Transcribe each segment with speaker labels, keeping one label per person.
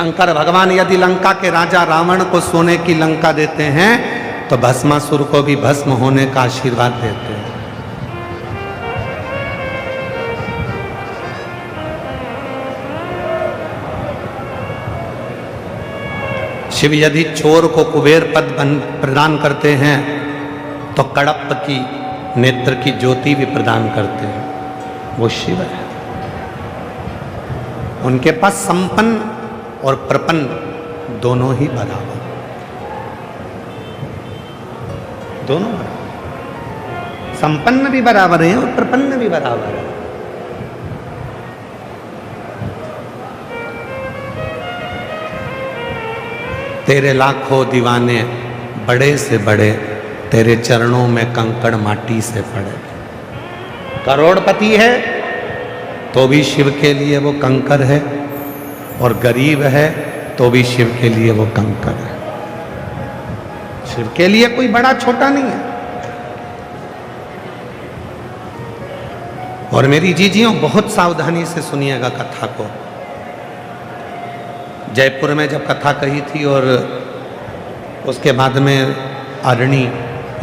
Speaker 1: शंकर भगवान यदि लंका के राजा रावण को सोने की लंका देते हैं तो भस्मासुर को भी भस्म होने का आशीर्वाद देते हैं। शिव यदि चोर को कुबेर पद प्रदान करते हैं तो कड़प की नेत्र की ज्योति भी प्रदान करते हैं, वो शिव है। उनके पास संपन्न और प्रपन्न दोनों ही बराबर, दोनों बराबर, संपन्न भी बराबर है और प्रपन्न भी बराबर है। तेरे लाखों दीवाने बड़े से बड़े, तेरे चरणों में कंकड़ माटी से पड़े। करोड़पति है तो भी शिव के लिए वो कंकर है, और गरीब है तो भी शिव के लिए वो कंकर है। शिव के लिए कोई बड़ा छोटा नहीं है। और मेरी जीजियों बहुत सावधानी से सुनिएगा कथा को। जयपुर में जब कथा कही थी और उसके बाद में आरणी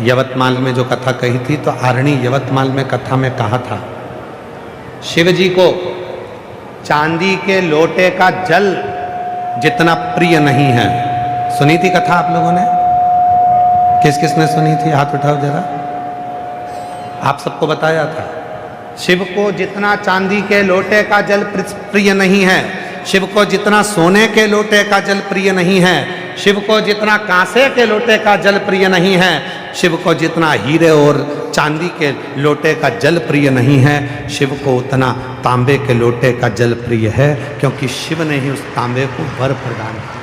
Speaker 1: यवतमाल में जो कथा कही थी, तो आरणी यवतमाल में कथा में कहा था शिव जी को चांदी के लोटे का जल जितना प्रिय नहीं है। सुनी थी कथा आप लोगों ने? किस किस ने सुनी थी? हाथ उठाओ जरा। आप सबको बताया था शिव को जितना चांदी के लोटे का जल प्रिय नहीं है, शिव को जितना सोने के लोटे का जल प्रिय नहीं है, शिव को जितना कांसे के लोटे का जल प्रिय नहीं है, शिव को जितना हीरे और चांदी के लोटे का जल प्रिय नहीं है, शिव को उतना तांबे के लोटे का जल प्रिय है, क्योंकि शिव ने ही उस तांबे को वर प्रदान किया।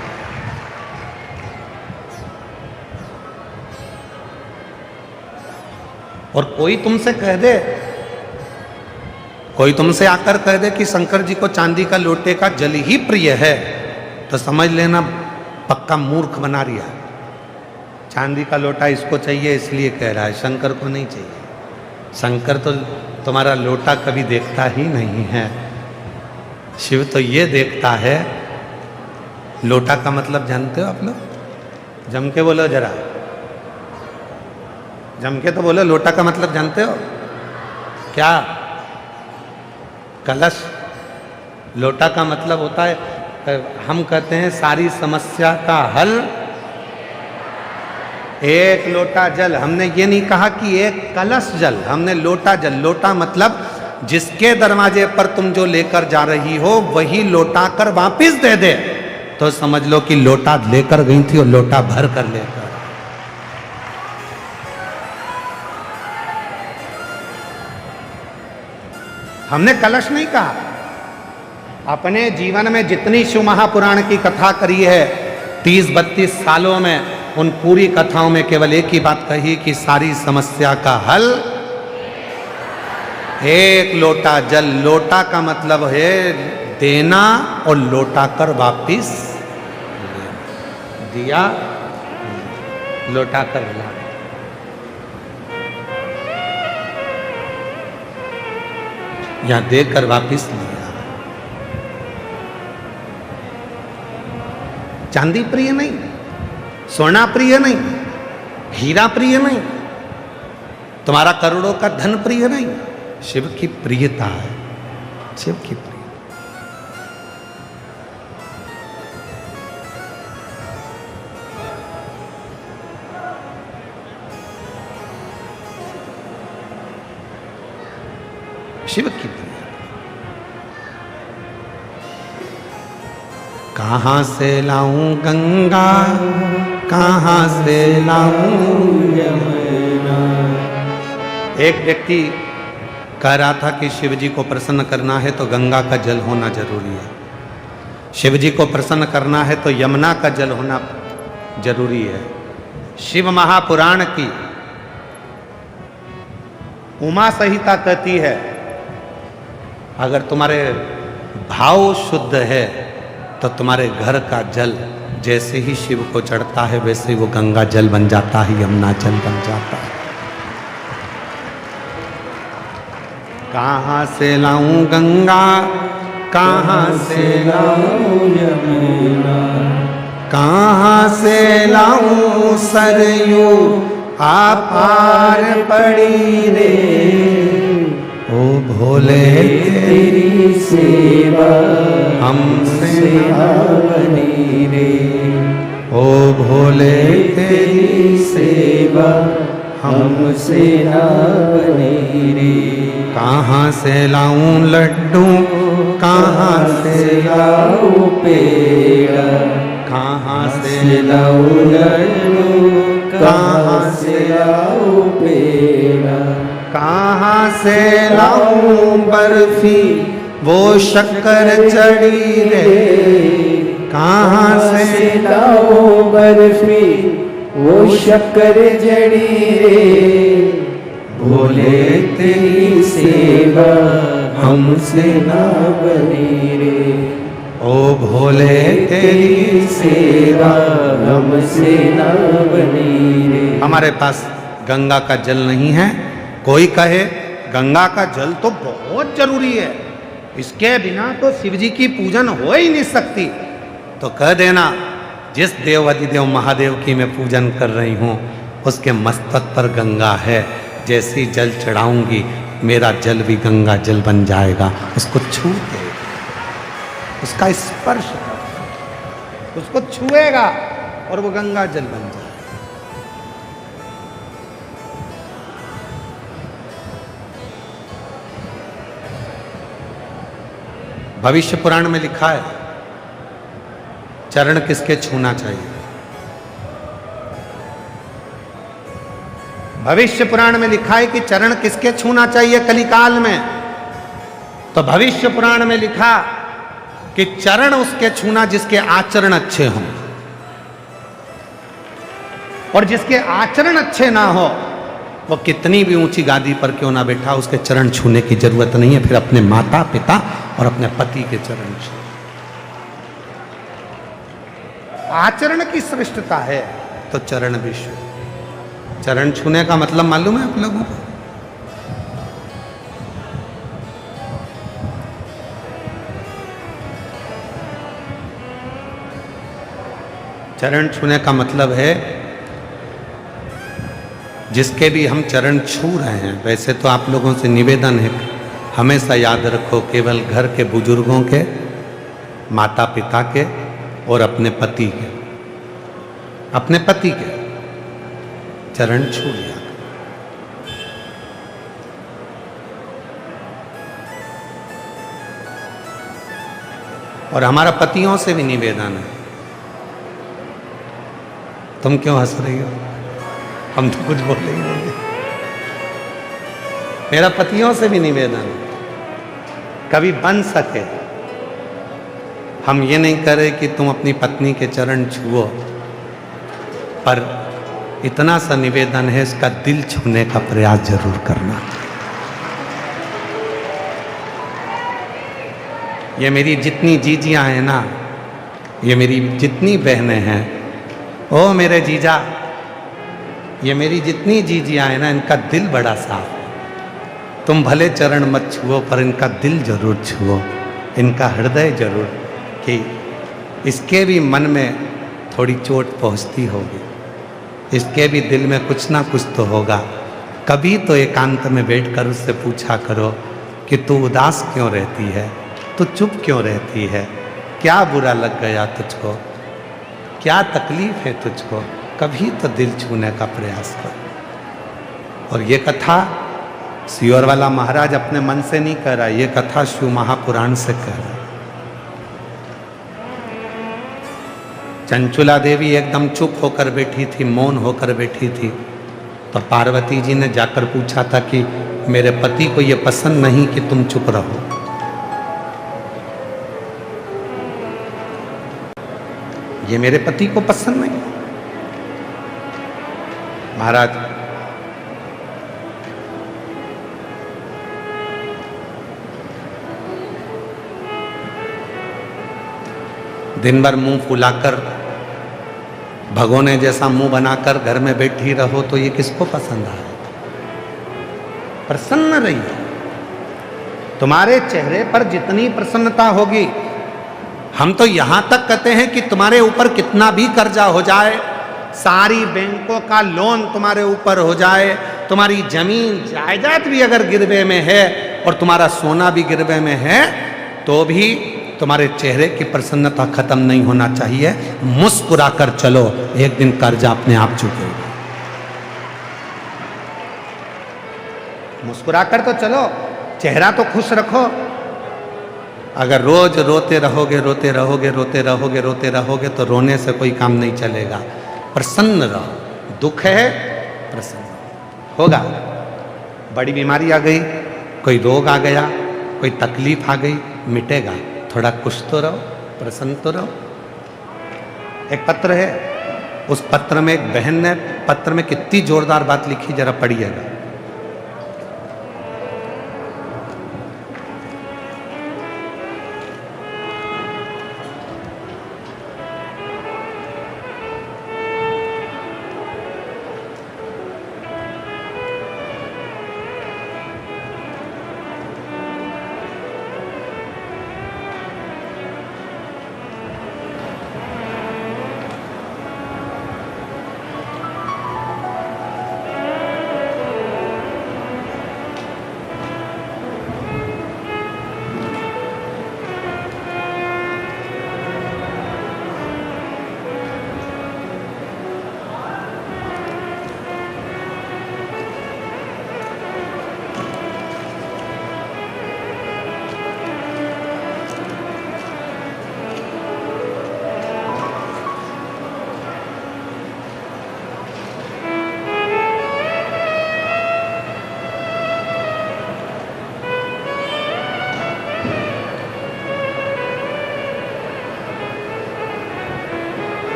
Speaker 1: और कोई तुमसे कह दे, कोई तुमसे आकर कह दे कि शंकर जी को चांदी का लोटे का जल ही प्रिय है, तो समझ लेना पक्का मूर्ख बना रिया। चांदी का लोटा इसको चाहिए इसलिए कह रहा है, शंकर को नहीं चाहिए। शंकर तो तुम्हारा लोटा कभी देखता ही नहीं है। शिव तो ये देखता है। लोटा का मतलब जानते हो आप लोग? जम के बोलो जरा, जम के तो बोलो। लोटा का मतलब जानते हो क्या? कलश। लोटा का मतलब होता है, हम कहते हैं सारी समस्या का हल एक लोटा जल। हमने ये नहीं कहा कि एक कलश जल, हमने लोटा जल। लोटा मतलब जिसके दरवाजे पर तुम जो लेकर जा रही हो वही लोटा कर वापिस दे दे, तो समझ लो कि लोटा लेकर गई थी और लोटा भर कर लेकर। हमने कलश नहीं कहा। अपने जीवन में जितनी शिव महापुराण की कथा करी है 30-32 सालों में, उन पूरी कथाओं में केवल एक ही बात कही कि सारी समस्या का हल एक लोटा जल। लोटा का मतलब है देना और लोटा कर वापिस दिया, लोटा कर ला। या देकर वापिस लिया। चांदी प्रिय नहीं, सोना प्रिय नहीं, हीरा प्रिय नहीं, तुम्हारा करोड़ों का धन प्रिय नहीं। शिव की प्रियता है, शिव की प्रिय। शिव की प्रिय। कहाँ से लाऊं गंगा, कहाँ से लाऊं यमुना। एक व्यक्ति कह रहा था कि शिव जी को प्रसन्न करना है तो गंगा का जल होना जरूरी है, शिव जी को प्रसन्न करना है तो यमुना का जल होना जरूरी है। शिव महापुराण की उमा संहिता कहती है अगर तुम्हारे भाव शुद्ध है तो तुम्हारे घर का जल जैसे ही शिव को चढ़ता है वैसे ही वो गंगा जल बन जाता है, यमुना जल बन जाता है। कहाँ से लाऊं गंगा, कहाँ से लाऊं यमुना, लाऊं सरयू आपार पड़ी रे। ओ भोले
Speaker 2: तेरी सेवा
Speaker 1: हमसे
Speaker 2: ना बनी रे।
Speaker 1: ओ भोले
Speaker 2: तेरी सेवा हमसे ना बनी रे।
Speaker 1: कहाँ से लाऊं लड्डू कहाँ से
Speaker 2: लाऊं पेड़ा,
Speaker 1: कहाँ से
Speaker 2: लाऊं लड्डू, कहाँ से लाऊं पेड़ा,
Speaker 1: कहाँ से लाऊं बर्फी वो शक्कर चढ़ी रे। कहाँ से
Speaker 2: लाऊं बर्फी वो शक्कर जड़ी रे। भोले तेरी सेवा हमसे ना बनी रे।
Speaker 1: ओ भोले तेरी
Speaker 2: सेवा हमसे ना बनी रे।
Speaker 1: हमारे पास गंगा का जल नहीं है। कोई कहे गंगा का जल तो बहुत जरूरी है, इसके बिना तो शिव जी की पूजन हो ही नहीं सकती, तो कह देना जिस देव अधिदेव महादेव की मैं पूजन कर रही हूँ उसके मस्तक पर गंगा है, जैसी जल चढ़ाऊंगी मेरा जल भी गंगा जल बन जाएगा। उसको छू के उसका स्पर्श उसको छुएगा और वो गंगा जल बन जाएगा। भविष्य पुराण में लिखा है चरण किसके छूना चाहिए। भविष्य पुराण में लिखा है कि चरण किसके छूना चाहिए कलिकाल में। तो भविष्य पुराण में लिखा कि चरण उसके छूना जिसके आचरण अच्छे हों, और जिसके आचरण अच्छे ना हो वो कितनी भी ऊंची गादी पर क्यों ना बैठा, उसके चरण छूने की जरूरत नहीं है। फिर अपने माता पिता और अपने पति के चरण छू। आचरण की श्रेष्ठता है तो चरण भी छू। चरण छूने का मतलब मालूम है आप लोगों को? चरण छूने का मतलब है जिसके भी हम चरण छू रहे हैं, वैसे तो आप लोगों से निवेदन है हमेशा याद रखो केवल घर के बुजुर्गों के, माता पिता के और अपने पति के, अपने पति के चरण छू लिया। और हमारा पतियों से भी निवेदन है। तुम क्यों हंस रही हो? हम तो कुछ बोल ही नहीं। मेरा पतियों से भी निवेदन है कभी बन सके हम ये नहीं करें कि तुम अपनी पत्नी के चरण छुओ, पर इतना सा निवेदन है इसका दिल छूने का प्रयास जरूर करना। ये मेरी जितनी जीजियां हैं ना, ये मेरी जितनी बहनें हैं, ओ मेरे जीजा, ये मेरी जितनी जीजियां हैं ना, इनका दिल बड़ा साफ है। तुम भले चरण मत छुओ पर इनका दिल जरूर छुओ, इनका हृदय जरूर, कि इसके भी मन में थोड़ी चोट पहुंचती होगी, इसके भी दिल में कुछ ना कुछ तो होगा। कभी तो एकांत में बैठकर उससे पूछा करो कि तू उदास क्यों रहती है, तू चुप क्यों रहती है, क्या बुरा लग गया तुझको, क्या तकलीफ है तुझको। कभी तो दिल छूने का प्रयास करो। और ये कथा सियोर वाला महाराज अपने मन से नहीं कह रहा, ये कथा शिव महापुराण से कह रहा। चंचुला देवी एकदम चुप होकर बैठी थी, मौन होकर बैठी थी। तो पार्वती जी ने जाकर पूछा था कि मेरे पति को ये पसंद नहीं कि तुम चुप रहो। ये मेरे पति को पसंद नहीं। महाराज दिन भर मुंह फुलाकर भगोने जैसा मुंह बनाकर घर में बैठी रहो तो ये किसको पसंद आए? प्रसन्न रहिए। तुम्हारे चेहरे पर जितनी प्रसन्नता होगी, हम तो यहां तक कहते हैं कि तुम्हारे ऊपर कितना भी कर्जा हो जाए, सारी बैंकों का लोन तुम्हारे ऊपर हो जाए, तुम्हारी जमीन जायदाद भी अगर गिरवे में है और तुम्हारा सोना भी गिरवे में है, तो भी तुम्हारे चेहरे की प्रसन्नता खत्म नहीं होना चाहिए। मुस्कुरा कर चलो, एक दिन कर्जा अपने आप चुकेगा। मुस्कुरा कर तो चलो, चेहरा तो खुश रखो। अगर रोज रोते रहोगे रोते रहोगे रोते रहोगे रोते रहोगे तो रोने से कोई काम नहीं चलेगा। प्रसन्न रहो। दुख है, प्रसन्न होगा। बड़ी बीमारी आ गई, कोई रोग आ गया, कोई तकलीफ आ गई, मिटेगा। थोड़ा खुश तो रहो, प्रसन्न तो रहो। एक पत्र है, उस पत्र में एक बहन ने पत्र में कितनी जोरदार बात लिखी, जरा पढ़िएगा।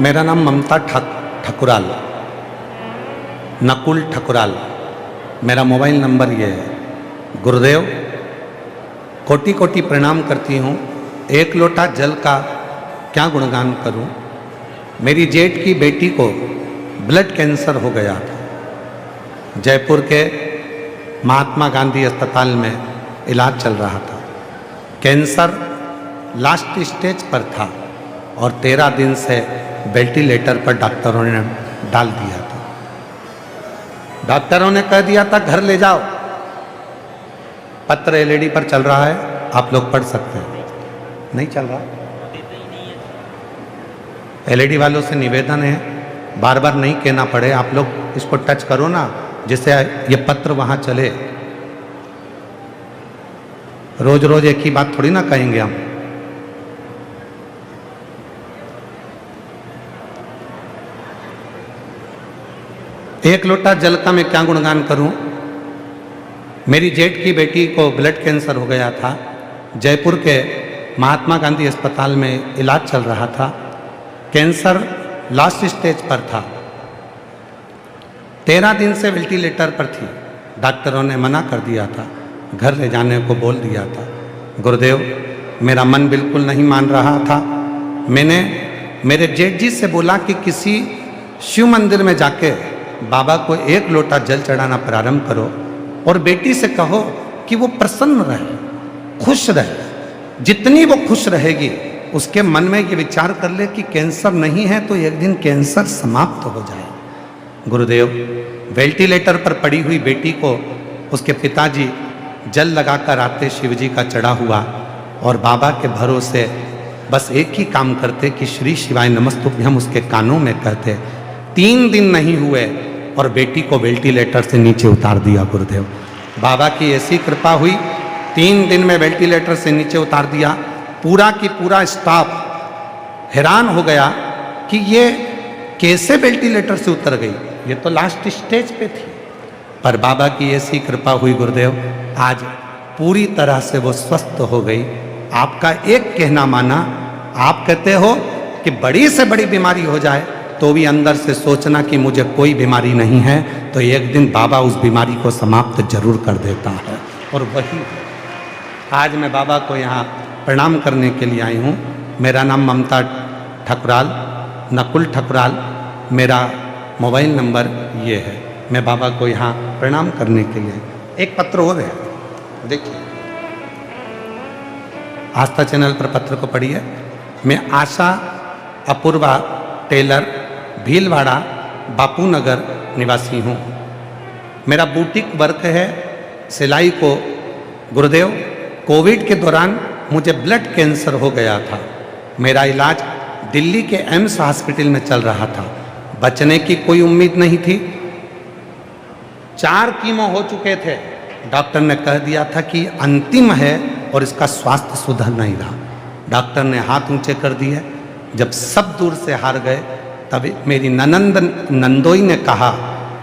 Speaker 1: मेरा नाम ममता ठकुराल, नकुल ठकुराल। मेरा मोबाइल नंबर ये है। गुरुदेव, कोटि कोटि प्रणाम करती हूँ। एक लोटा जल का क्या गुणगान करूँ। मेरी जेठ की बेटी को ब्लड कैंसर हो गया था। जयपुर के महात्मा गांधी अस्पताल में इलाज चल रहा था। कैंसर लास्ट स्टेज पर था और 13 दिन से वेंटिलेटर पर डॉक्टरों ने डाल दिया था। डॉक्टरों ने कह दिया था घर ले जाओ। पत्र एलईडी पर चल रहा है, आप लोग पढ़ सकते हैं। नहीं चल रहा। एलईडी वालों से निवेदन है, बार बार नहीं कहना पड़े, आप लोग इसको टच करो ना, जिससे ये पत्र वहां चले। रोज रोज एक ही बात थोड़ी ना कहेंगे हम। एक लोटा जल का मैं क्या गुणगान करूं। मेरी जेठ की बेटी को ब्लड कैंसर हो गया था। जयपुर के महात्मा गांधी अस्पताल में इलाज चल रहा था। कैंसर लास्ट स्टेज पर था। 13 दिन से वेंटिलेटर पर थी। डॉक्टरों ने मना कर दिया था, घर ले जाने को बोल दिया था। गुरुदेव, मेरा मन बिल्कुल नहीं मान रहा था। मैंने मेरे जेठ जी से बोला कि किसी शिव मंदिर में जाके बाबा को एक लोटा जल चढ़ाना प्रारंभ करो और बेटी से कहो कि वो प्रसन्न रहे, खुश रहे। जितनी वो खुश रहेगी, उसके मन में ये विचार कर ले कि कैंसर नहीं है तो एक दिन कैंसर समाप्त हो जाए। गुरुदेव, वेंटिलेटर पर पड़ी हुई बेटी को उसके पिताजी जल लगाकर आते शिव जी का चढ़ा हुआ और बाबा के भरोसे बस एक ही काम करते कि श्री शिवाय नमस्तुभ्यम उसके कानों में कहते। 3 दिन नहीं हुए और बेटी को वेंटिलेटर से नीचे उतार दिया। गुरुदेव, बाबा की ऐसी कृपा हुई, 3 दिन में वेंटिलेटर से नीचे उतार दिया। पूरा की पूरा स्टाफ हैरान हो गया कि ये कैसे वेंटिलेटर से उतर गई, ये तो लास्ट स्टेज पे थी। पर बाबा की ऐसी कृपा हुई गुरुदेव, आज पूरी तरह से वो स्वस्थ हो गई। आपका एक कहना माना। आप कहते हो कि बड़ी से बड़ी बीमारी हो जाए तो भी अंदर से सोचना कि मुझे कोई बीमारी नहीं है, तो एक दिन बाबा उस बीमारी को समाप्त जरूर कर देता है। और वही आज मैं बाबा को यहाँ प्रणाम करने के लिए आई हूँ। मेरा नाम ममता ठकुराल, नकुल ठकुराल मेरा मोबाइल नंबर ये है। मैं बाबा को यहाँ प्रणाम करने के लिए एक पत्र और है, देखिए आस्था चैनल पर पत्र को पढ़िए। मैं आशा अपूर्वा टेलर, भीलवाड़ा, बापू नगर निवासी हूँ। मेरा बुटीक वर्क है सिलाई को। गुरुदेव, कोविड के दौरान मुझे ब्लड कैंसर हो गया था। मेरा इलाज दिल्ली के एम्स हॉस्पिटल में चल रहा था। बचने की कोई उम्मीद नहीं थी। 4 कीमो हो चुके थे। डॉक्टर ने कह दिया था कि अंतिम है और इसका स्वास्थ्य सुधर नहीं रहा। डॉक्टर ने हाथ ऊंचे कर दिए। जब सब दूर से हार गए तब मेरी ननंद नंदोई ने कहा,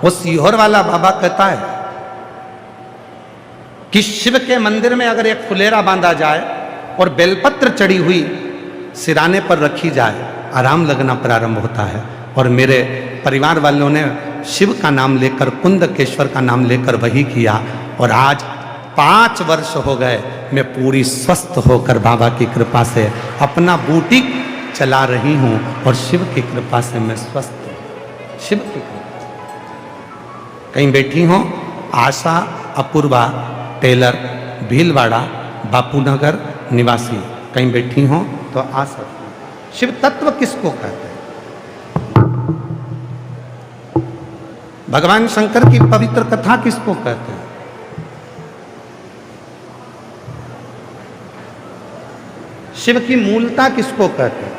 Speaker 1: वो सीहोर वाला बाबा कहता है कि शिव के मंदिर में अगर एक फुलेरा बांधा जाए और बेलपत्र चढ़ी हुई सिराने पर रखी जाए, आराम लगना प्रारंभ होता है। और मेरे परिवार वालों ने शिव का नाम लेकर, कुंदकेश्वर का नाम लेकर वही किया। और आज 5 वर्ष हो गए मैं पूरी स्वस्थ होकर बाबा की कृपा से अपना बुटीक चला रही हूँ और शिव की कृपा से मैं स्वस्थ हूँ। शिव की कृपा से। कहीं बैठी हो आशा अपूर्वा टेलर, भीलवाड़ा, बापूनगर निवासी, कहीं बैठी हो तो आ सकती हो। शिव तत्व किसको कहते हैं? भगवान शंकर की पवित्र कथा किसको कहते हैं? शिव की मूलता किसको कहते हैं?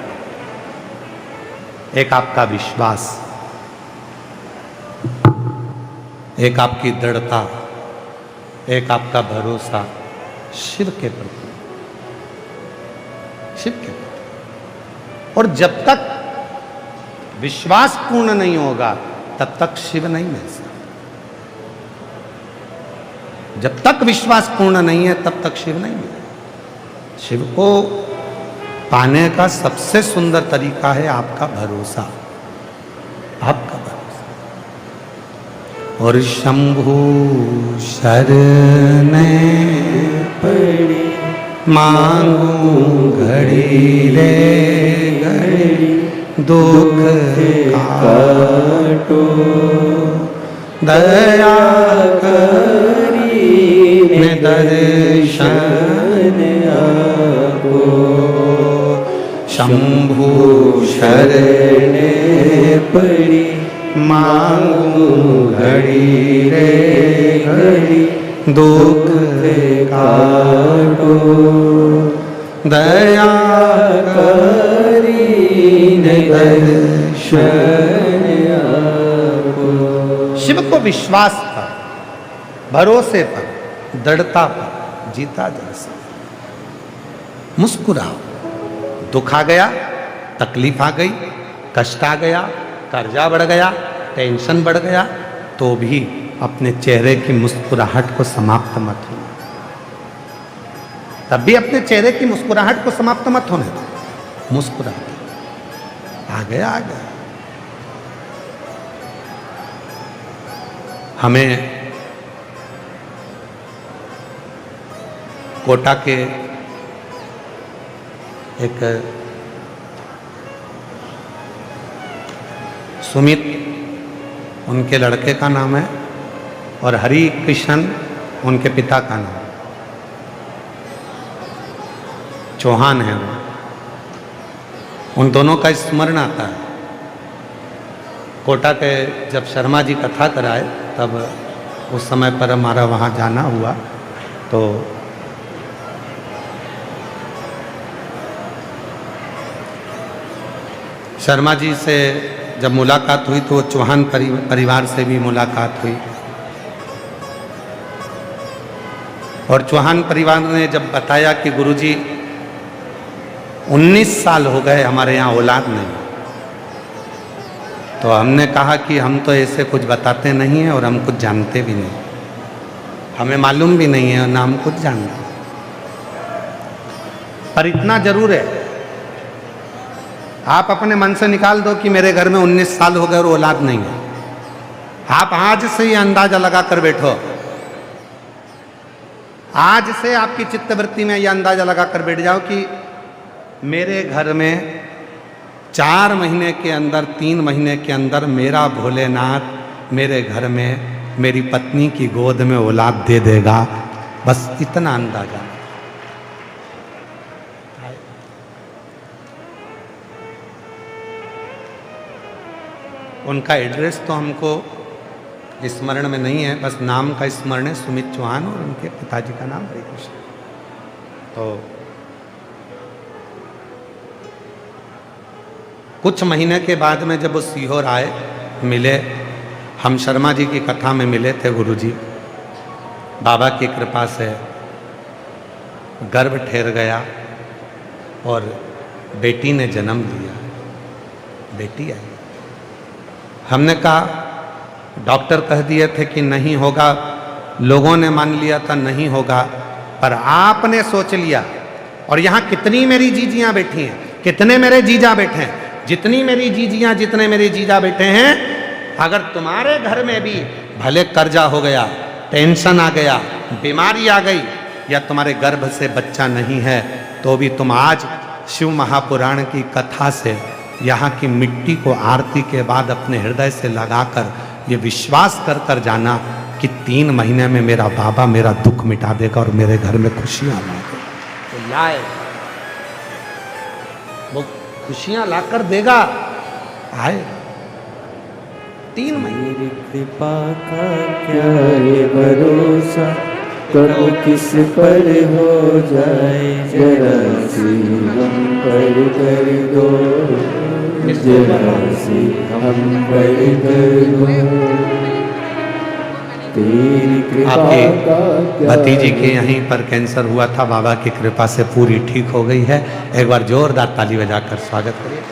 Speaker 1: एक आपका विश्वास, एक आपकी दृढ़ता, एक आपका भरोसा शिव के प्रति, शिव के प्रति। और जब तक विश्वास पूर्ण नहीं होगा तब तक शिव नहीं मिल सकता। जब तक विश्वास पूर्ण नहीं है तब तक शिव नहीं मिलेगा। शिव को पाने का सबसे सुंदर तरीका है आपका भरोसा, आपका भरोसा। और शंभु शरण पड़ी मांगू घड़ी रे घड़ी, दुख काटो दया करी ने दर्शन आपको। शंभु शरण पड़ी मांगू घड़ी रे घड़ी, दुख काटो दया करी ने दर्शन आपको। शिव को विश्वास पर, भरोसे पर, दृढ़ता पर जीता जा सकता। मुस्कुराओ। दुख आ गया, तकलीफ आ गई, कष्ट आ गया, कर्जा बढ़ गया, टेंशन बढ़ गया, तो भी अपने चेहरे की मुस्कुराहट को समाप्त मत होने दो। तब भी अपने चेहरे की मुस्कुराहट को समाप्त मत होने दो। मुस्कुरा, आ गया आ गया। हमें कोटा के एक सुमित, उनके लड़के का नाम है, और हरि कृष्ण उनके पिता का नाम, चौहान है वो। उन दोनों का स्मरण आता है। कोटा के जब शर्मा जी कथा कराए तब उस समय पर हमारा वहाँ जाना हुआ, तो शर्मा जी से जब मुलाकात हुई तो चौहान परिवार से भी मुलाकात हुई। और चौहान परिवार ने जब बताया कि गुरुजी 19 साल हो गए हमारे यहाँ औलाद नहीं, तो हमने कहा कि हम तो ऐसे कुछ बताते नहीं हैं और हम कुछ जानते भी नहीं, हमें मालूम भी नहीं है और ना हम कुछ जानते। पर इतना जरूर है, आप अपने मन से निकाल दो कि मेरे घर में 19 साल हो गए और औलाद नहीं है। आप आज से ही अंदाजा लगा कर बैठो, आज से आपकी चित्तवृत्ति में यह अंदाजा लगा कर बैठ जाओ कि मेरे घर में 4 महीने के अंदर, 3 महीने के अंदर मेरा भोलेनाथ मेरे घर में मेरी पत्नी की गोद में औलाद दे देगा, बस इतना अंदाजा। उनका एड्रेस तो हमको स्मरण में नहीं है, बस नाम का स्मरण है, सुमित चौहान, और उनके पिताजी का नाम हरे कृष्ण। तो कुछ महीने के बाद में जब वो सीहोर आए, मिले, हम शर्मा जी की कथा में मिले थे गुरुजी। बाबा की कृपा से गर्भ ठहर गया और बेटी ने जन्म लिया, बेटी आई। हमने कहा, डॉक्टर कह दिए थे कि नहीं होगा, लोगों ने मान लिया था नहीं होगा, पर आपने सोच लिया। और यहाँ कितनी मेरी जीजियाँ बैठी हैं, कितने मेरे जीजा बैठे हैं, जितनी मेरी जीजियाँ, जितने मेरे जीजा बैठे हैं, अगर तुम्हारे घर में भी भले कर्जा हो गया, टेंशन आ गया, बीमारी आ गई, या तुम्हारे गर्भ से बच्चा नहीं है, तो भी तुम आज शिव महापुराण की कथा से यहाँ की मिट्टी को आरती के बाद अपने हृदय से लगाकर ये विश्वास कर कर जाना कि 3 महीने में मेरा बाबा मेरा दुख मिटा देगा और मेरे घर में खुशियाँ ला देगा। तो लाए, वो खुशियाँ लाकर देगा, आए 3 महीने।
Speaker 2: मेरी कृपा का क्या है भरोसा, कब किस पर हो जाए, जरा सी हम पर कर दो, जरा सी हम पर कर दो। तेरी कृपा
Speaker 1: आपके
Speaker 2: का क्या
Speaker 1: भतीजी के यहीं पर कैंसर हुआ था, बाबा की कृपा से पूरी ठीक हो गई है। एक बार जोरदार ताली बजाकर स्वागत करिए।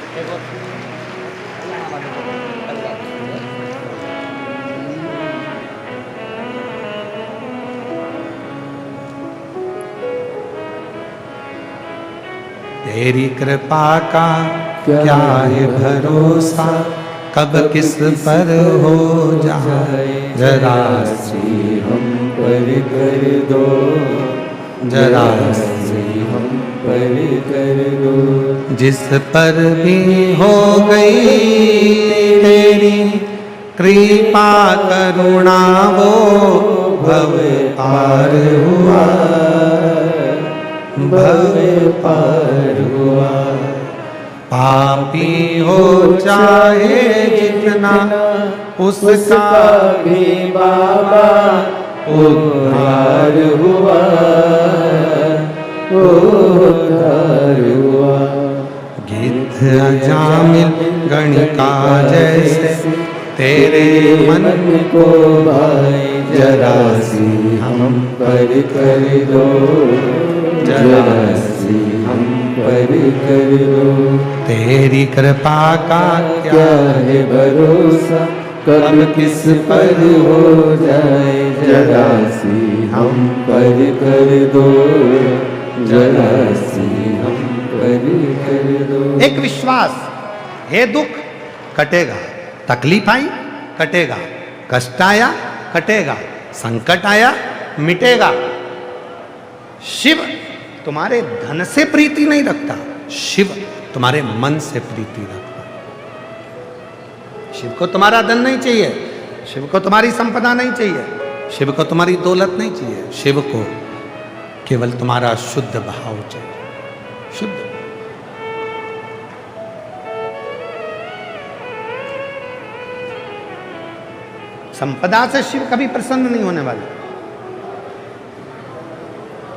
Speaker 1: तेरी कृपा का क्या है भरोसा, कब किस पर हो जाए, जरा
Speaker 2: सी हम पर कर दो,
Speaker 1: जरा
Speaker 2: सी हम पर कर दो।
Speaker 1: जिस पर भी हो गई तेरी कृपा करुणा, वो भव पार हुआ,
Speaker 2: भव पार हुआ।
Speaker 1: पापी हो चाहे जितना, उसका
Speaker 2: भी बाबा उद्धार हुआ, उद्धार हुआ।
Speaker 1: गिद्ध अजामिल गणिका जैसे तेरे मन
Speaker 2: को भाई, जरा सी हम पर कर दो, जरा सी हम पर कर दो।
Speaker 1: तेरी कृपा का
Speaker 2: क्या है भरोसा, कब किस पर हो जाए, जरा सी हम पर कर दो, जरा सी हम पर कर दो।
Speaker 1: एक विश्वास, हे दुख कटेगा, तकलीफ आई कटेगा, कष्ट आया कटेगा, संकट आया मिटेगा। शिव तुम्हारे धन से प्रीति नहीं रखता, शिव तुम्हारे मन से प्रीति रखता। शिव को तुम्हारा धन नहीं चाहिए, शिव को तुम्हारी संपदा नहीं चाहिए, शिव को तुम्हारी दौलत नहीं चाहिए, शिव को केवल तुम्हारा शुद्ध भाव चाहिए, शुद्ध। संपदा से शिव कभी प्रसन्न नहीं होने वाले।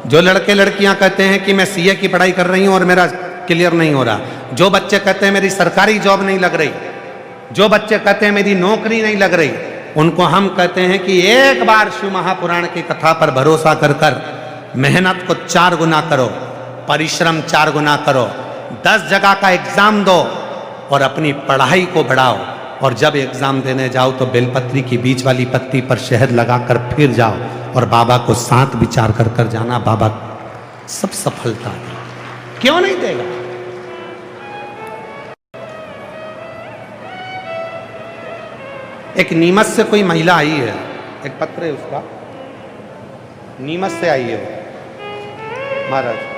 Speaker 1: जो लड़के लड़कियां कहते हैं कि मैं सीए की पढ़ाई कर रही हूं और मेरा क्लियर नहीं हो रहा, जो बच्चे कहते हैं मेरी सरकारी जॉब नहीं लग रही, जो बच्चे कहते हैं मेरी नौकरी नहीं लग रही, उनको हम कहते हैं कि एक बार शिव महापुराण की कथा पर भरोसा कर कर मेहनत को 4 गुना करो, परिश्रम 4 गुना करो, 10 जगह का एग्जाम दो और अपनी पढ़ाई को बढ़ाओ। और जब एग्जाम देने जाओ तो बेलपत्री की बीच वाली पत्ती पर शहद लगाकर फिर जाओ और बाबा को साथ विचार कर कर जाना, बाबा सब सफलता देगा। क्यों नहीं देगा? एक नीमच से कोई महिला आई है, एक पत्र है उसका, नीमच से आई है महाराज।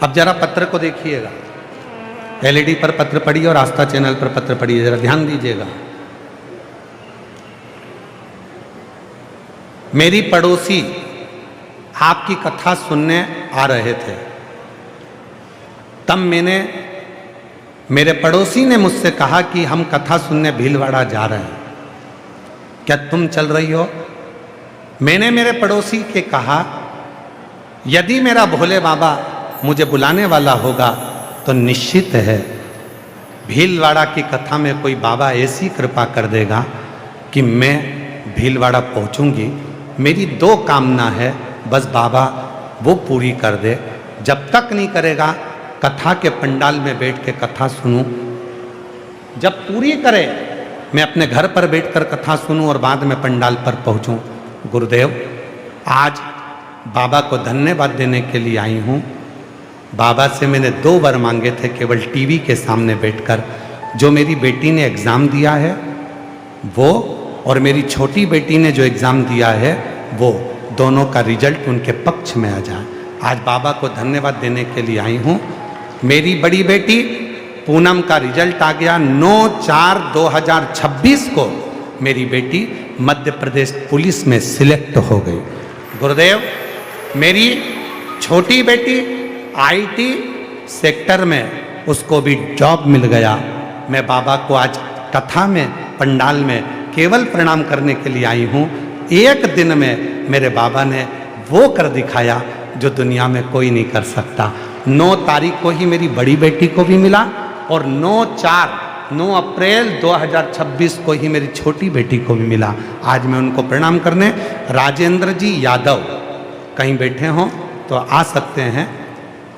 Speaker 1: अब जरा पत्र को देखिएगा, एलईडी पर पत्र पढ़िए और आस्था चैनल पर पत्र पढ़िए, जरा ध्यान दीजिएगा। मेरी पड़ोसी आपकी कथा सुनने आ रहे थे, तब मेरे पड़ोसी ने मुझसे कहा कि हम कथा सुनने भीलवाड़ा जा रहे हैं, क्या तुम चल रही हो? मैंने मेरे पड़ोसी के कहा, यदि मेरा भोले बाबा मुझे बुलाने वाला होगा तो निश्चित है भीलवाड़ा की कथा में कोई बाबा ऐसी कृपा कर देगा कि मैं भीलवाड़ा पहुंचूंगी। मेरी 2 कामना है, बस बाबा वो पूरी कर दे। जब तक नहीं करेगा कथा के पंडाल में बैठ के कथा सुनूं, जब पूरी करे मैं अपने घर पर बैठकर कथा सुनूं और बाद में पंडाल पर पहुंचूं। गुरुदेव, आज बाबा को धन्यवाद देने के लिए आई हूं। बाबा से मैंने 2 वर मांगे थे, केवल टीवी के सामने बैठकर। जो मेरी बेटी ने एग्ज़ाम दिया है वो, और मेरी छोटी बेटी ने जो एग्ज़ाम दिया है वो, दोनों का रिजल्ट उनके पक्ष में आ जाए। आज बाबा को धन्यवाद देने के लिए आई हूँ। मेरी बड़ी बेटी पूनम का रिजल्ट आ गया 9/4/2026 को। मेरी बेटी मध्य प्रदेश पुलिस में सिलेक्ट हो गई। गुरुदेव, मेरी छोटी बेटी आईटी सेक्टर में, उसको भी जॉब मिल गया। मैं बाबा को आज कथा में, पंडाल में केवल प्रणाम करने के लिए आई हूँ। एक दिन में मेरे बाबा ने वो कर दिखाया जो दुनिया में कोई नहीं कर सकता। 9 तारीख को ही मेरी बड़ी बेटी को भी मिला और 9 अप्रैल 2026 को ही मेरी छोटी बेटी को भी मिला। आज मैं उनको प्रणाम करने, राजेंद्र जी यादव कहीं बैठे हों तो आ सकते हैं,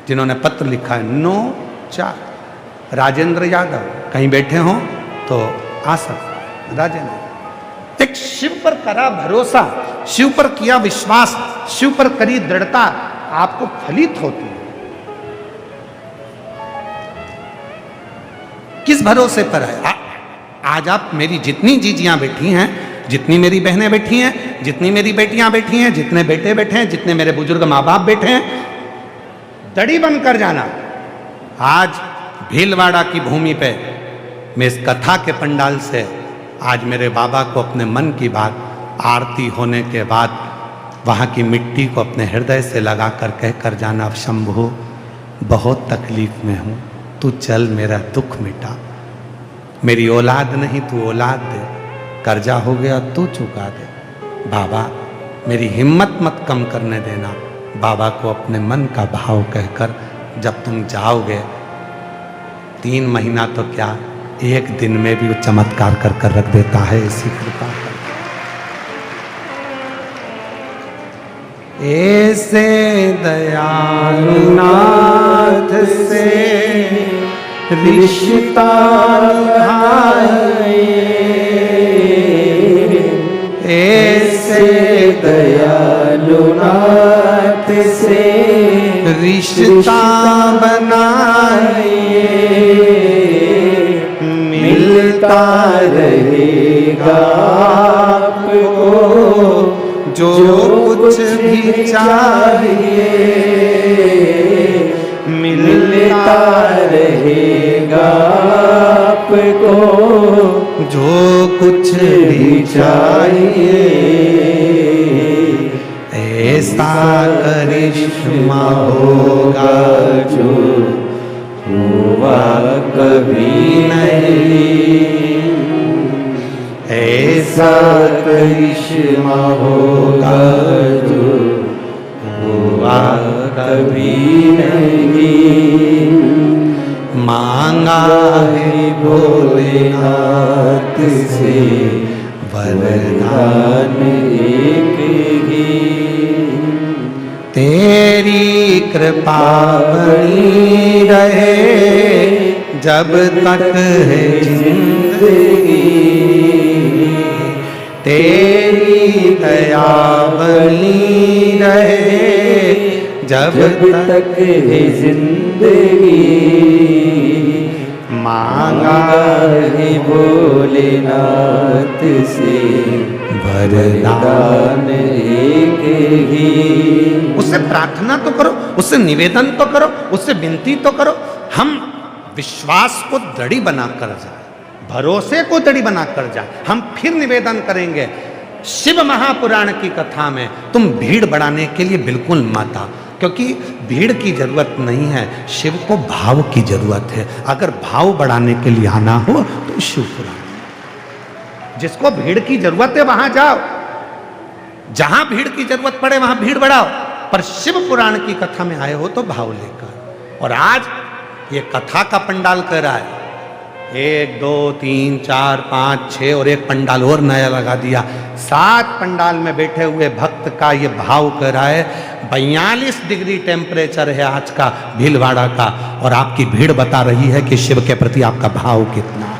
Speaker 1: जिन्होंने पत्र लिखा है 9/4, राजेंद्र यादव कहीं बैठे हों तो आ सकते हैं। राजेंद्र, एक शिव पर करा भरोसा, शिव पर किया विश्वास, शिव पर करी दृढ़ता, आपको फलित होती है। किस भरोसे पर है? आज आप मेरी जितनी जीजियां बैठी हैं, जितनी मेरी बहनें बैठी हैं, जितनी मेरी बेटियां बैठी हैं, जितने बेटे बैठे हैं, जितने मेरे बुजुर्ग माँ बाप बैठे हैं, दड़ी बनकर जाना। आज भीलवाड़ा की भूमि पे मैं इस कथा के पंडाल से आज मेरे बाबा को अपने मन की बात, आरती होने के बाद वहाँ की मिट्टी को अपने हृदय से लगा कर कह कर जाना, शंभू बहुत तकलीफ में हूँ, तू चल मेरा दुख मिटा। मेरी औलाद नहीं तू औलाद दे, कर्जा हो गया तू चुका दे। बाबा मेरी हिम्मत मत कम करने देना। बाबा को अपने मन का भाव कहकर जब तुम जाओगे, 3 महीना तो क्या, 1 दिन में भी वो चमत्कार कर कर रख देता है। ऐसी कृपा कर, ऐसे दयालु नाथ से रिश्ता निभाए, ऐसे
Speaker 2: दयालु नाथ से
Speaker 1: रिश्ता बनाए,
Speaker 2: मिलता रहेगा आपको
Speaker 1: जो कुछ भी चाहिए,
Speaker 2: मिलता रहेगा आपको
Speaker 1: जो कुछ भी चाहिए। ऐसा करिश्मा होगा
Speaker 2: जो हुआ कभी नहीं, ऐसा करिश्मा होगा जो हुआ कभी नहीं।
Speaker 1: मांगा है
Speaker 2: भोलेनाथ से वरदान एक ही,
Speaker 1: तेरी कृपा बनी रहे जब तक है जिंदगी, तेरी दया बनी रहे जब
Speaker 2: तक है जिंदगी।
Speaker 1: मांगा
Speaker 2: है भोलेनाथ से वरदान एक ही।
Speaker 1: उससे प्रार्थना तो करो, उससे निवेदन तो करो, उससे विनती तो करो। हम विश्वास को दृढ़ बनाकर जाए, भरोसे को दृढ़ बनाकर जाए। हम फिर निवेदन करेंगे, शिव महापुराण की कथा में तुम भीड़ बढ़ाने के लिए बिल्कुल मत आओ, क्योंकि भीड़ की जरूरत नहीं है, शिव को भाव की जरूरत है। अगर भाव बढ़ाने के लिए आना हो तो शिव पुराण, जिसको भीड़ की जरूरत है वहां जाओ, जहां भीड़ की जरूरत पड़े वहां भीड़ बढ़ाओ, पर शिव पुराण की कथा में आए हो तो भाव लेकर। और आज ये कथा का पंडाल कर रहा है, 1 2 3 4 5 6 और एक पंडाल और नया लगा दिया। 7 पंडाल में बैठे हुए भक्त का ये भाव कर रहा है। 42 डिग्री टेम्परेचर है आज का भीलवाड़ा का, और आपकी भीड़ बता रही है कि शिव के प्रति आपका भाव कितना है।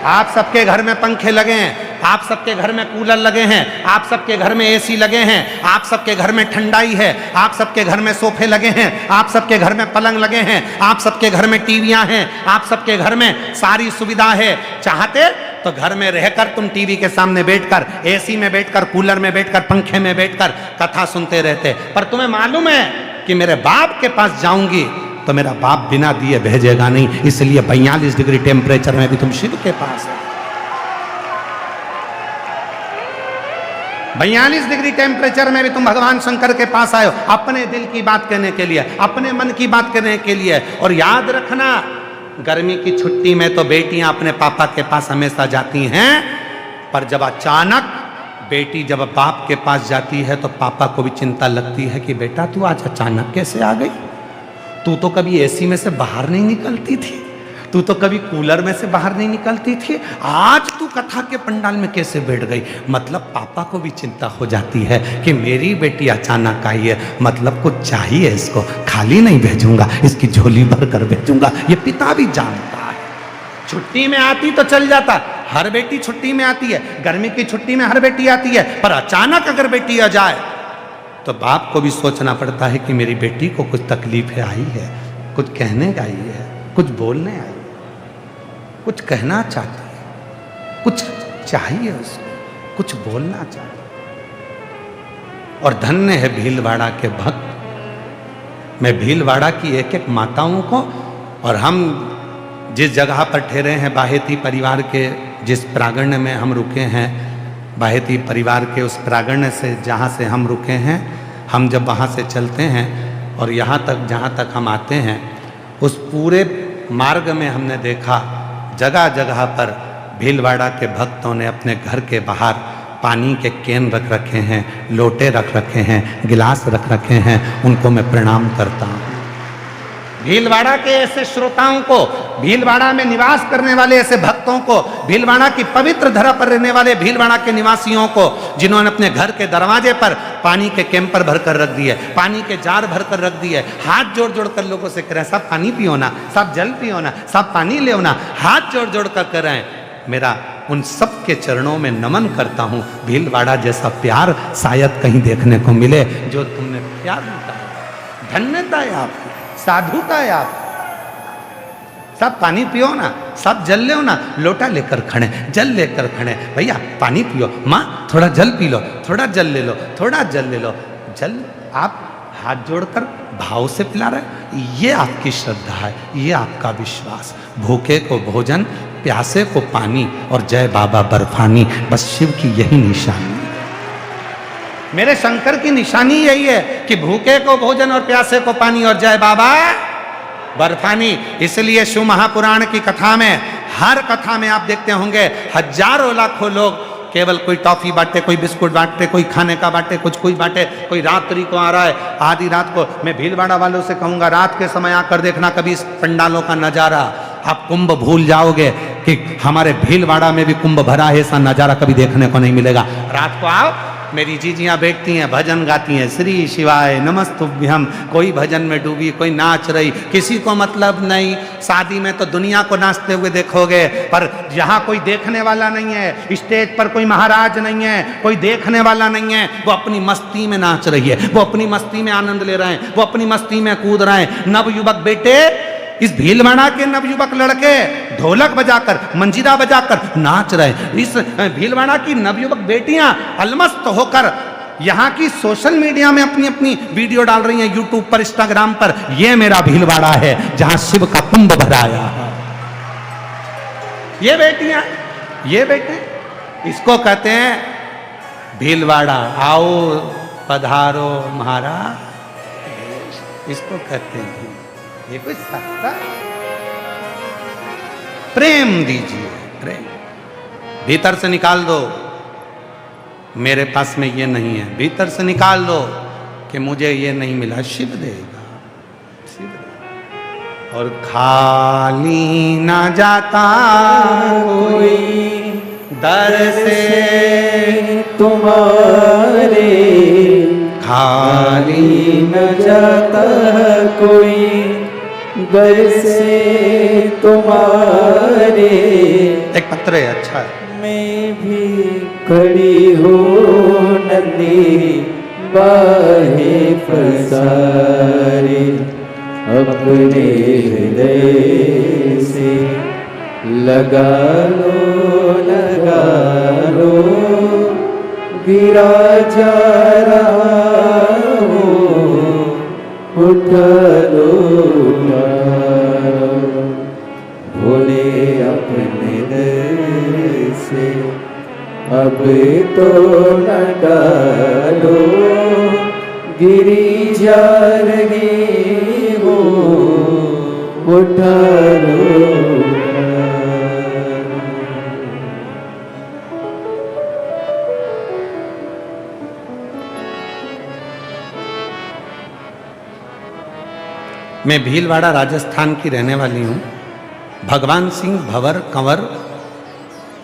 Speaker 1: आप सबके घर में पंखे लगे हैं, आप सबके घर में कूलर लगे हैं, आप सबके घर में एसी लगे हैं, आप सबके घर में ठंडाई है, आप सबके घर में सोफे लगे हैं, आप सबके घर में पलंग लगे हैं, आप सबके घर में टीवियां हैं, आप सबके घर में सारी सुविधा है। चाहते तो घर में रहकर तुम टीवी के सामने बैठकर, एसी में बैठकर, कूलर में बैठकर, पंखे में बैठकर कथा सुनते रहते। पर तुम्हें मालूम है कि मेरे बाप के पास जाऊंगी तो मेरा बाप बिना दिए भेजेगा नहीं, इसलिए 42 डिग्री टेम्परेचर में भी तुम शिव के पास है। 42 डिग्री टेम्परेचर में भी तुम भगवान शंकर के पास आए हो, अपने दिल की बात कहने के लिए, अपने मन की बात कहने के लिए। और याद रखना, गर्मी की छुट्टी में तो बेटियां अपने पापा के पास हमेशा जाती हैं, पर जब अचानक बेटी जब बाप के पास जाती है तो पापा को भी चिंता लगती है कि बेटा तू आज अचानक कैसे आ गई, तू तो कभी एसी में से बाहर नहीं निकलती थी, तू तो कभी कूलर में से बाहर नहीं निकलती थी, आज तू कथा के पंडाल में कैसे बैठ गई। मतलब पापा को भी चिंता हो जाती है कि मेरी बेटी अचानक आई है, मतलब कुछ चाहिए इसको, खाली नहीं भेजूंगा, इसकी झोली भर कर भेजूंगा। ये पिता भी जानता है। छुट्टी में आती तो चल जाता, हर बेटी छुट्टी में आती है, गर्मी की छुट्टी में हर बेटी आती है, पर अचानक अगर बेटी आ जाए तो बाप को भी सोचना पड़ता है कि मेरी बेटी को कुछ तकलीफें आई है, कुछ कहने आई है, कुछ बोलने आई है, कुछ कहना चाहती है, कुछ चाहिए उसको, कुछ बोलना चाहिए। और धन्य है भीलवाड़ा के भक्त। मैं भीलवाड़ा की एक एक माताओं को, और हम जिस जगह पर ठहरे हैं बाहेती परिवार के जिस प्रांगण में हम रुके हैं, बाहेती परिवार के उस प्रांगण से जहाँ से हम रुके हैं, हम जब वहाँ से चलते हैं और यहाँ तक जहाँ तक हम आते हैं, उस पूरे मार्ग में हमने देखा जगह जगह पर भीलवाड़ा के भक्तों ने अपने घर के बाहर पानी के कैन रख रखे हैं, लोटे रख रखे हैं, गिलास रख रखे हैं। उनको मैं प्रणाम करता हूँ। भीलवाड़ा के ऐसे श्रोताओं को, भीलवाड़ा में निवास करने वाले ऐसे भक्तों को, भीलवाड़ा की पवित्र धरा पर रहने वाले भीलवाड़ा के निवासियों को, जिन्होंने अपने घर के दरवाजे पर पानी के कैंपर भरकर रख दिए, पानी के जार भरकर रख दिए, हाथ जोड़ जोड़ कर लोगों से कह रहे हैं सब पानी पियो ना, सब जल पियो ना, सब पानी ले ना, हाथ जोड़ जोड़ कर कर रहे हैं। मेरा उन सब के चरणों में नमन करता हूँ। भीलवाड़ा जैसा प्यार शायद कहीं देखने को मिले जो तुमने प्यार लुटाया। धन्यता है आपकी, साधुता है आप। सब पानी पियो ना, सब जल ले ना, लोटा लेकर खड़े, जल लेकर खड़े, भैया पानी पियो, माँ थोड़ा जल पी लो, थोड़ा जल ले लो, थोड़ा जल ले लो। जल आप हाथ जोड़कर भाव से पिला रहे, ये आपकी श्रद्धा है, ये आपका विश्वास। भूखे को भोजन, प्यासे को पानी और जय बाबा बर्फानी, बस शिव की यही निशानी है। मेरे शंकर की निशानी यही है कि भूखे को भोजन और प्यासे को पानी और जय बाबा बर्फानी। इसलिए शिव महापुराण की कथा में, हर कथा में आप देखते होंगे हजारों लाखों लोग केवल कोई टॉफी बांटे, कोई बिस्कुट बांटे, कोई खाने का बांटे, कुछ कोई बांटे, कोई रात्रि को आ रहा है, आधी रात को। मैं भीलवाड़ा वालों से कहूँगा रात के समय आकर देखना कभी इस पंडालों का नज़ारा, आप कुंभ भूल जाओगे कि हमारे भीलवाड़ा में भी कुंभ भरा है, ऐसा नज़ारा कभी देखने को नहीं मिलेगा। रात को आओ, मेरी जीजियाँ बैठती हैं, भजन गाती हैं, श्री शिवाय नमस्तुभ्यम, कोई भजन में डूबी, कोई नाच रही, किसी को मतलब नहीं। शादी में तो दुनिया को नाचते हुए देखोगे, पर जहाँ कोई देखने वाला नहीं है, स्टेज पर कोई महाराज नहीं है, कोई देखने वाला नहीं है, वो अपनी मस्ती में नाच रही है, वो अपनी मस्ती में आनंद ले रहे हैं, वो अपनी मस्ती में कूद रहे हैं। नवयुवक बेटे इस भीलवाड़ा के नवयुवक लड़के ढोलक बजाकर मंजीरा बजाकर नाच रहे। इस भीलवाड़ा की नवयुवक बेटियां अलमस्त होकर यहाँ की सोशल मीडिया में अपनी अपनी वीडियो डाल रही हैं, यूट्यूब पर, इंस्टाग्राम पर। ये मेरा भीलवाड़ा है जहां शिव का कुंभ भराया है। ये बेटियां, ये बेटे, इसको कहते हैं भीलवाड़ा। आओ पधारो महाराज, इसको कहते हैं। ये कोई सस्ता प्रेम दीजिए, प्रेम भीतर से निकाल दो। मेरे पास में ये नहीं है, भीतर से निकाल दो कि मुझे ये नहीं मिला। शिव देगा, शिव देगा। और खाली ना जाता कोई दर से तुम्हारे, खाली
Speaker 2: न जाता कोई दर से तुम्हारे।
Speaker 1: एक पत्र है, अच्छा है।
Speaker 2: मैं भी खड़ी हो नंदी बाहे पसारे, अपने हृदय से लगा लो गिरा जा रहा हूँ, उठा लो भोले अपने दर से, अब तो न डालो गिरी जा रही हो, उठा लो।
Speaker 1: मैं भीलवाड़ा राजस्थान की रहने वाली हूँ। भगवान सिंह भंवर कंवर,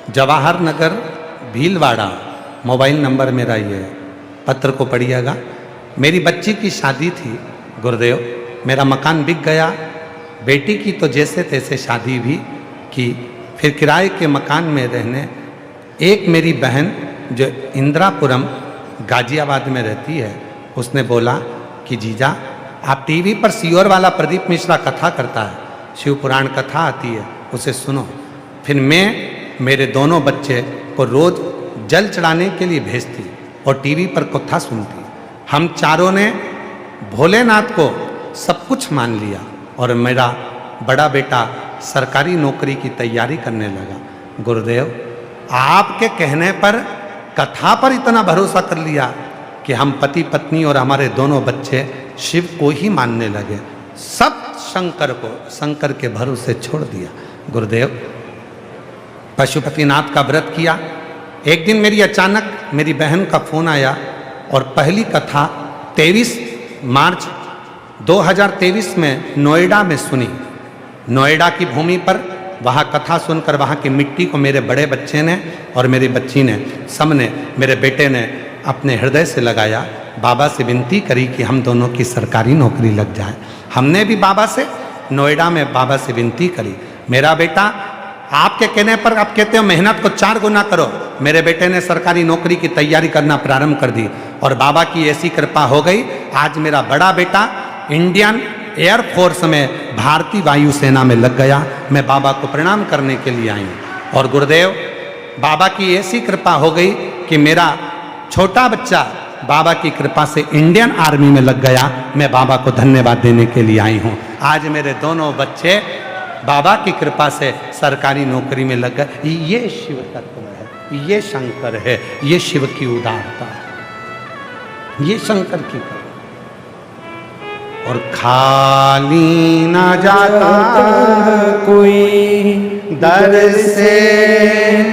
Speaker 1: जवाहर नगर, भीलवाड़ा। मोबाइल नंबर मेरा ये है, पत्र को पढ़िएगा। मेरी बच्ची की शादी थी गुरुदेव, मेरा मकान बिक गया। बेटी की तो जैसे तैसे शादी भी की, फिर किराए के मकान में रहने। एक मेरी बहन जो इंदिरापुरम गाजियाबाद में रहती है, उसने बोला कि जीजा आप टीवी पर सियोर वाला प्रदीप मिश्रा कथा करता है, शिव पुराण कथा आती है, उसे सुनो। फिर मैं मेरे दोनों बच्चे को रोज जल चढ़ाने के लिए भेजती और टीवी पर कथा सुनती। हम चारों ने भोलेनाथ को सब कुछ मान लिया और मेरा बड़ा बेटा सरकारी नौकरी की तैयारी करने लगा। गुरुदेव आपके कहने पर, कथा पर इतना भरोसा कर लिया कि हम पति पत्नी और हमारे दोनों बच्चे शिव को ही मानने लगे। सब शंकर के भरोसे छोड़ दिया। गुरुदेव पशुपतिनाथ का व्रत किया। एक दिन मेरी अचानक मेरी बहन का फोन आया और पहली कथा 23 मार्च 2023 में नोएडा में सुनी। नोएडा की भूमि पर वहाँ कथा सुनकर वहाँ की मिट्टी को मेरे बड़े बच्चे ने और मेरी बच्ची ने, सबने, मेरे बेटे ने अपने हृदय से लगाया। बाबा से विनती करी कि हम दोनों की सरकारी नौकरी लग जाए। हमने भी बाबा से नोएडा में बाबा से विनती करी। मेरा बेटा आपके कहने पर, आप कहते हो मेहनत को 4 गुना करो। मेरे बेटे ने सरकारी नौकरी की तैयारी करना प्रारंभ कर दी और बाबा की ऐसी कृपा हो गई। आज मेरा बड़ा बेटा इंडियन एयरफोर्स में, भारतीय वायुसेना में लग गया। मैं बाबा को प्रणाम करने के लिए आई हूँ। और गुरुदेव बाबा की ऐसी कृपा हो गई कि मेरा छोटा बच्चा बाबा की कृपा से इंडियन आर्मी में लग गया। मैं बाबा को धन्यवाद देने के लिए आई हूँ। आज मेरे दोनों बच्चे बाबा की कृपा से सरकारी नौकरी में लग गए। ये शिव तत्व है, ये शंकर है, ये शिव की उदारता है, ये शंकर की कृपा। और खाली ना जाता
Speaker 2: कोई दर से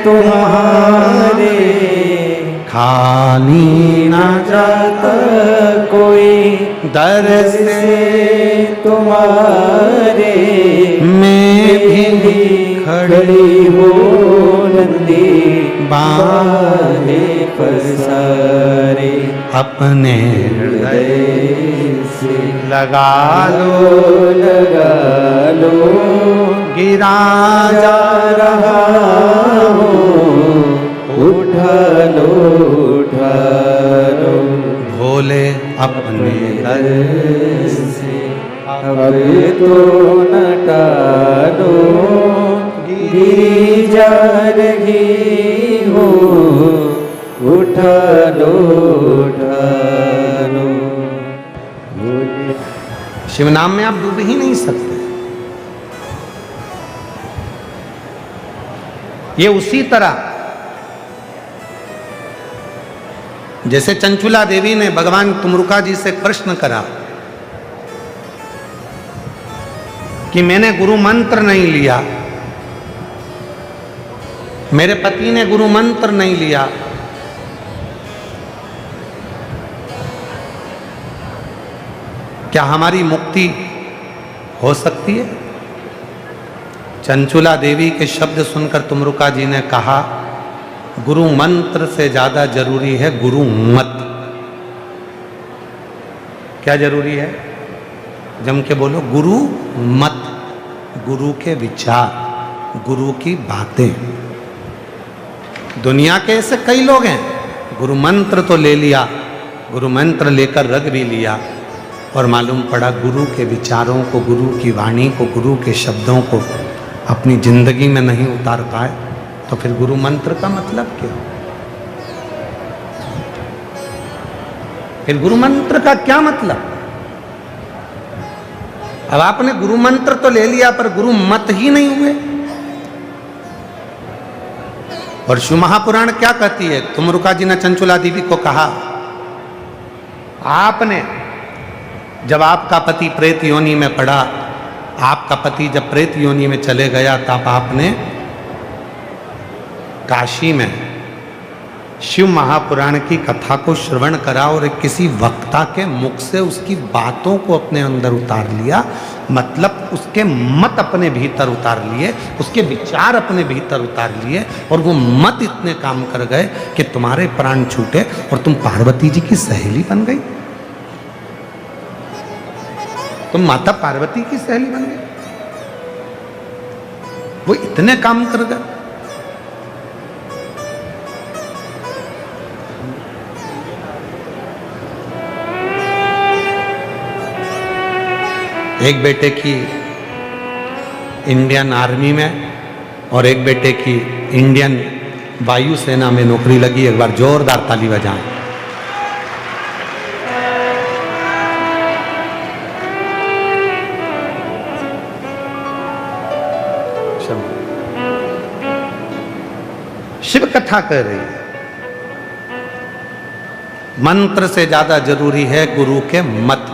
Speaker 2: तुम्हारे,
Speaker 1: खाली ना
Speaker 2: जाता कोई
Speaker 1: दर से
Speaker 2: तुम्हारे।
Speaker 1: मैं भी
Speaker 2: खड़ी हो नंदी बाहे पसारे,
Speaker 1: अपने हृदय
Speaker 2: से
Speaker 1: लगा
Speaker 2: लो
Speaker 1: गिरा
Speaker 2: जा रहा हूँ, उठा लो
Speaker 1: भोले अपने
Speaker 2: दर से, अब तो न टालो, गिरी जा रही हो, उठा लो उठा लो।
Speaker 1: शिव नाम में आप डूब ही नहीं सकते। ये उसी तरह जैसे चंचुला देवी ने भगवान तुमरुका जी से प्रश्न करा कि मैंने गुरु मंत्र नहीं लिया, मेरे पति ने गुरु मंत्र नहीं लिया, क्या हमारी मुक्ति हो सकती है? चंचुला देवी के शब्द सुनकर तुमरुका जी ने कहा, गुरु मंत्र से ज्यादा जरूरी है गुरु मत। क्या जरूरी है? जम के बोलो, गुरु मत, गुरु के विचार, गुरु की बातें। दुनिया के ऐसे कई लोग हैं, गुरु मंत्र तो ले लिया, गुरु मंत्र लेकर रख भी लिया, और मालूम पड़ा गुरु के विचारों को, गुरु की वाणी को, गुरु के शब्दों को अपनी जिंदगी में नहीं उतार पाए, तो फिर गुरु मंत्र का मतलब क्या? फिर गुरु मंत्र का क्या मतलब? अब आपने गुरु मंत्र तो ले लिया पर गुरु मत ही नहीं हुए। और शिव महापुराण क्या कहती है? तुमरुका जी ने चंचुला देवी को कहा, आपने जब आपका पति प्रेत योनि में पड़ा, आपका पति जब प्रेत योनि में चले गया, तब आपने काशी में शिव महापुराण की कथा को श्रवण करा और किसी वक्ता के मुख से उसकी बातों को अपने अंदर उतार लिया, मतलब उसके मत अपने भीतर उतार लिए, उसके विचार अपने भीतर उतार लिए, और वो मत इतने काम कर गए कि तुम्हारे प्राण छूटे और तुम पार्वती जी की सहेली बन गई। तुम माता पार्वती की सहेली बन गई। वो इतने काम कर गए। एक बेटे की इंडियन आर्मी में और एक बेटे की इंडियन वायुसेना में नौकरी लगी। एक बार जोरदार ताली बजाएं। शिव कथा कह रही है, मंत्र से ज्यादा जरूरी है गुरु के मत,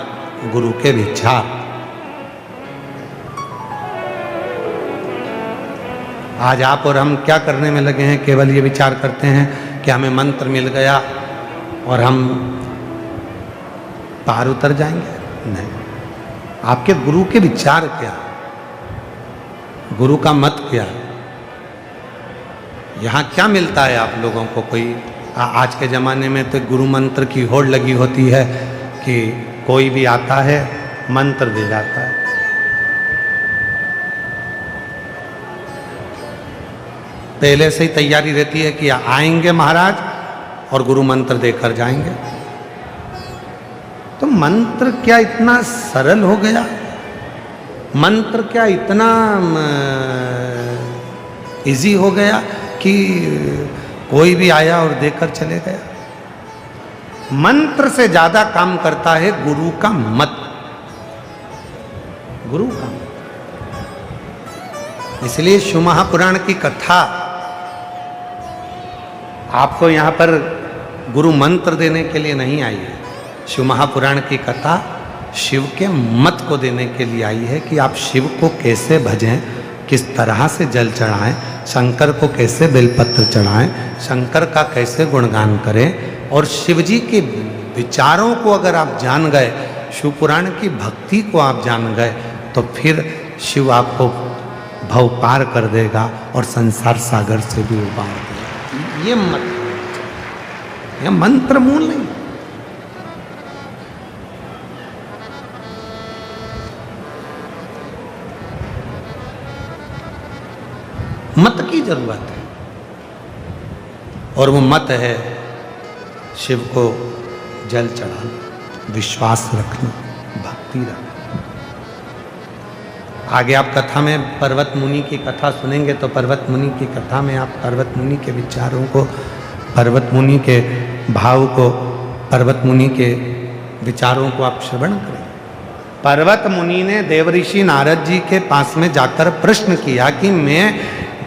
Speaker 1: गुरु के विचार। आज आप और हम क्या करने में लगे हैं? केवल ये विचार करते हैं कि हमें मंत्र मिल गया और हम पार उतर जाएंगे। नहीं, आपके गुरु के विचार क्या, गुरु का मत क्या? यहाँ क्या मिलता है आप लोगों को? कोई आज के ज़माने में तो गुरु मंत्र की होड़ लगी होती है कि कोई भी आता है मंत्र दे जाता है। पहले से ही तैयारी रहती है कि आएंगे महाराज और गुरु मंत्र देकर जाएंगे। तो मंत्र क्या इतना सरल हो गया? मंत्र क्या इतना इजी हो गया कि कोई भी आया और देकर चले गया? मंत्र से ज्यादा काम करता है गुरु का मत, गुरु का मत। इसलिए शिव महापुराण की कथा आपको यहां पर गुरु मंत्र देने के लिए नहीं आई है। शिव महापुराण की कथा शिव के मत को देने के लिए आई है कि आप शिव को कैसे भजें, किस तरह से जल चढ़ाएं, शंकर को कैसे बेलपत्र चढ़ाएं, शंकर का कैसे गुणगान करें। और शिव जी के विचारों को अगर आप जान गए, शिव पुराण की भक्ति को आप जान गए, तो फिर शिव आपको भव पार कर देगा और संसार सागर से भी उबार देगा। ये मत, यह मंत्र मूल नहीं। मत की जरूरत है, और वो मत है शिव को जल चढ़ाना, विश्वास रखना, भक्ति रखना। आगे आप कथा में पर्वत मुनि की कथा सुनेंगे तो पर्वत मुनि की कथा में आप पर्वत मुनि के विचारों को, पर्वत मुनि के भाव को, पर्वत मुनि के विचारों को आप श्रवण करें। पर्वत मुनि ने देवऋषि नारद जी के पास में जाकर प्रश्न किया कि मैं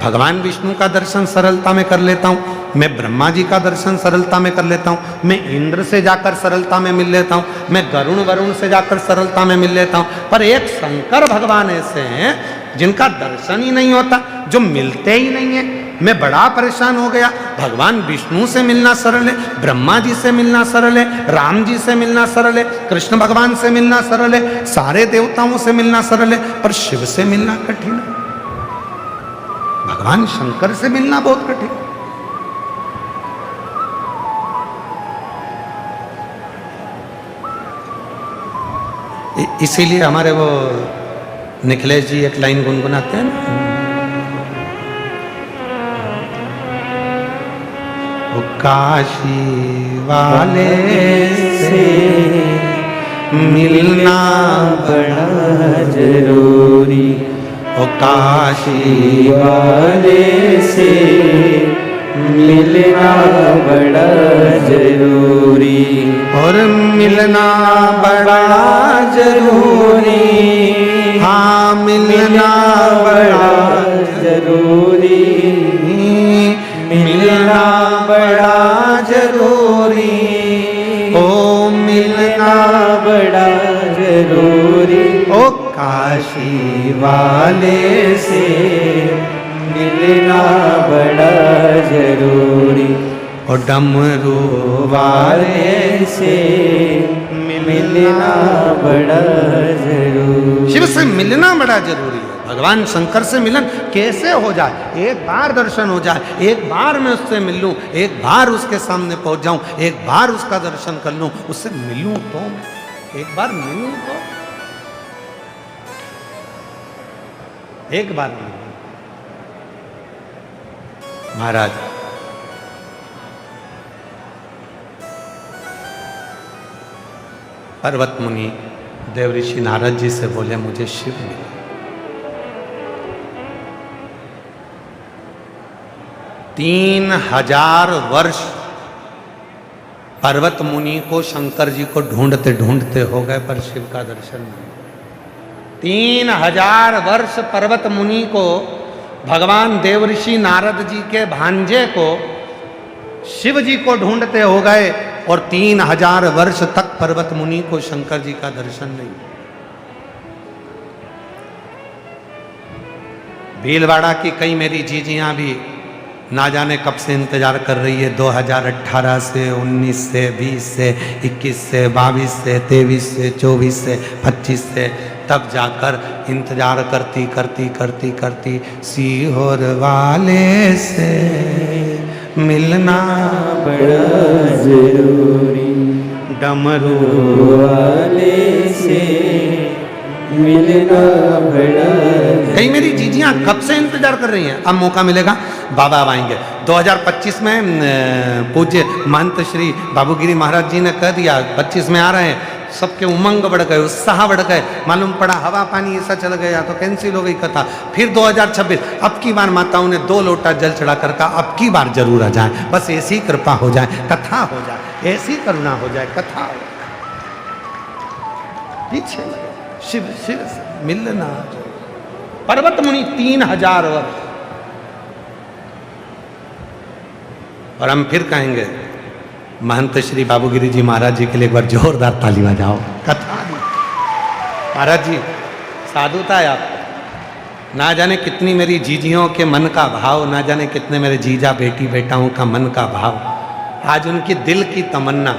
Speaker 1: भगवान विष्णु का दर्शन सरलता में कर लेता हूँ, मैं ब्रह्मा जी का दर्शन सरलता में कर लेता हूँ, मैं इंद्र से जाकर सरलता में मिल लेता हूँ, मैं गरुण वरुण से जाकर सरलता में मिल लेता हूँ, पर एक शंकर भगवान ऐसे हैं जिनका दर्शन ही नहीं होता, जो मिलते ही नहीं है। मैं बड़ा परेशान हो गया। भगवान विष्णु से मिलना सरल है, ब्रह्मा जी से मिलना सरल है, राम जी से मिलना सरल है, कृष्ण भगवान से मिलना सरल है, सारे देवताओं से मिलना सरल है, पर शिव से मिलना कठिन है, भगवान शंकर से मिलना बहुत कठिन। इसीलिए हमारे वो निखिलेश जी एक लाइन गुनगुनाते हैं ना, वो काशी वाले से मिलना
Speaker 2: बड़ा जरूरी,
Speaker 1: वो काशी
Speaker 2: वाले से मिलना बड़ा जरूरी,
Speaker 1: और मिलना बड़ा
Speaker 2: जरूरी,
Speaker 1: हाँ मिलना
Speaker 2: बड़ा जरूरी, मिलना बड़ा जरूरी,
Speaker 1: ओ मिलना
Speaker 2: बड़ा जरूरी,
Speaker 1: ओ काशी वाले से
Speaker 2: मिलना बड़ा जरूरी,
Speaker 1: ओ डमरू
Speaker 2: वाले से मिलना बड़ा जरूरी।
Speaker 1: शिव से मिलना बड़ा जरूरी है। भगवान शंकर से मिलन कैसे हो जाए? एक बार दर्शन हो जाए, एक बार मैं उससे मिल लूं, एक बार उसके सामने पहुंच जाऊं, एक बार उसका दर्शन कर लूं, उससे मिलूं तो मैं एक बार मिलूं तो एक बार मिलूं। महाराज पर्वत मुनि देवऋषि नारद जी से बोले मुझे शिव मिले। तीन 3000 वर्ष पर्वत मुनि को शंकर जी को ढूंढते ढूंढते हो गए, पर शिव का दर्शन नहीं। 3000 वर्ष पर्वत मुनि को, भगवान देवऋषि नारद जी के भांजे को, शिव जी को ढूंढते हो गए, और 3000 वर्ष तक पर्वत मुनि को शंकर जी का दर्शन नहीं। भीलवाड़ा की कई मेरी जीजियां भी ना जाने कब से इंतजार कर रही है, 2018 से, 19 से, 20 से, 21 से, 22 से, 23 से, 24 से, 25 से, तब जाकर इंतजार करती करती करती करती सीहोर वाले से मिलना
Speaker 2: बड़ा जरूरी,
Speaker 1: डमरू
Speaker 2: वाले से मिलना बड़ा।
Speaker 1: कई मेरी जीजियां कब से इंतजार कर रही हैं, अब मौका मिलेगा, बाबा अब आएंगे। 2025 में पूज्य महंत श्री बाबूगिरी महाराज जी ने कह दिया 25 में आ रहे हैं, सबके उमंग बढ़ गए, उत्साह बढ़ गए, मालूम पड़ा हवा पानी ऐसा चल गया तो कैंसिल हो गई कथा। फिर 2026 अब की बार माताओं ने 2 लोटा जल चढ़ा कर कहा अब की बार जरूर आ जाए, बस ऐसी कृपा हो जाए, कथा हो जाए, ऐसी करुणा हो जाए, कथा हो जाए। पीछे शिव शिव से मिलना। पर्वत मुनि 3000 वर्ष, और हम फिर कहेंगे महंत श्री बाबूगिरी जी महाराज जी के लिए एक बार जोरदार ताली बजाओ। कथा महाराज जी साधुता है आप, ना जाने कितनी मेरी जीजियों के मन का भाव, ना जाने कितने मेरे जीजा बेटी बेटाओं का मन का भाव, आज उनकी दिल की तमन्ना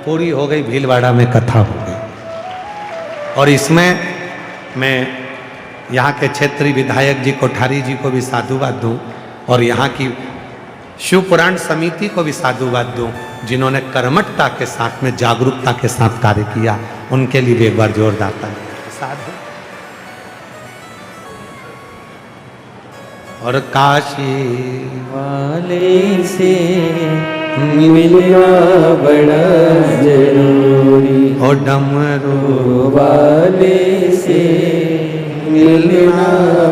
Speaker 1: पूरी हो गई, भीलवाड़ा में कथा हो गई। और इसमें मैं यहाँ के क्षेत्रीय विधायक जी कोठारी जी को भी साधुवाद दूँ, और यहाँ की शिव पुराण समिति को भी साधुवाद दूँ, जिन्होंने कर्मठता के साथ में, जागरूकता के साथ कार्य किया, उनके लिए भी एक बार जोरदार ताली। साधु और काशी
Speaker 2: वाले से मिलना बड़ा जरूरी,
Speaker 1: और डमरू
Speaker 2: वाले से मिलना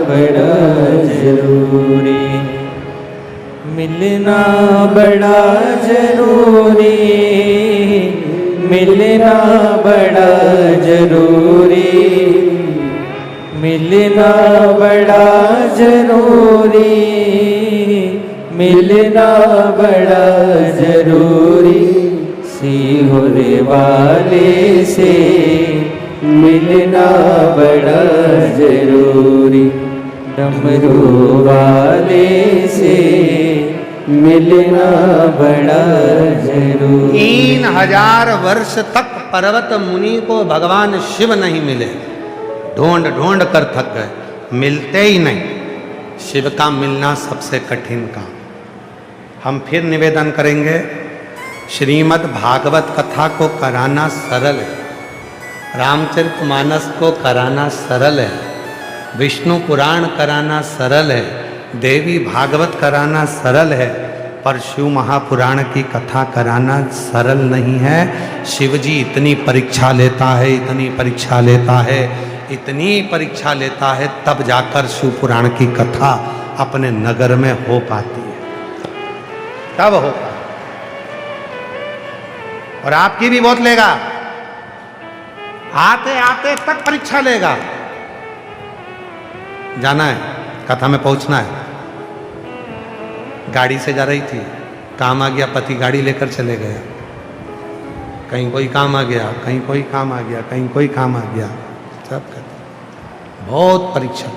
Speaker 2: बड़ा जरूरी, मिलना बड़ा जरूरी, मिलना बड़ा जरूरी, मिलना बड़ा जरूरी, मिलना बड़ा जरूरी, सीहोरे वाले से मिलना बड़ा जरूरी, डमरू वाले से मिलना बड़ा जरूरी।
Speaker 1: 3000 वर्ष तक पर्वत मुनि को भगवान शिव नहीं मिले, ढूंढ ढूंढ कर थक गए, मिलते ही नहीं। शिव का मिलना सबसे कठिन काम। हम फिर निवेदन करेंगे, श्रीमद् भागवत कथा को कराना सरल है, रामचरितमानस को कराना सरल है, विष्णु पुराण कराना सरल है, देवी भागवत कराना सरल है, पर शिव महापुराण की कथा कराना सरल नहीं है। शिव जी इतनी परीक्षा लेता है, इतनी परीक्षा लेता है, इतनी परीक्षा लेता है, तब जाकर शिव पुराण की कथा अपने नगर में हो पाती है, तब हो पाती। और आपकी भी बहुत लेगा, आते आते तक परीक्षा लेगा। जाना है, कथा में पहुंचना है। गाड़ी से जा रही थी, काम आ गया, पति गाड़ी लेकर चले गया, कहीं कोई काम आ गया, कहीं कोई काम आ गया, कहीं कोई काम आ गया, सब करते। बहुत परीक्षा,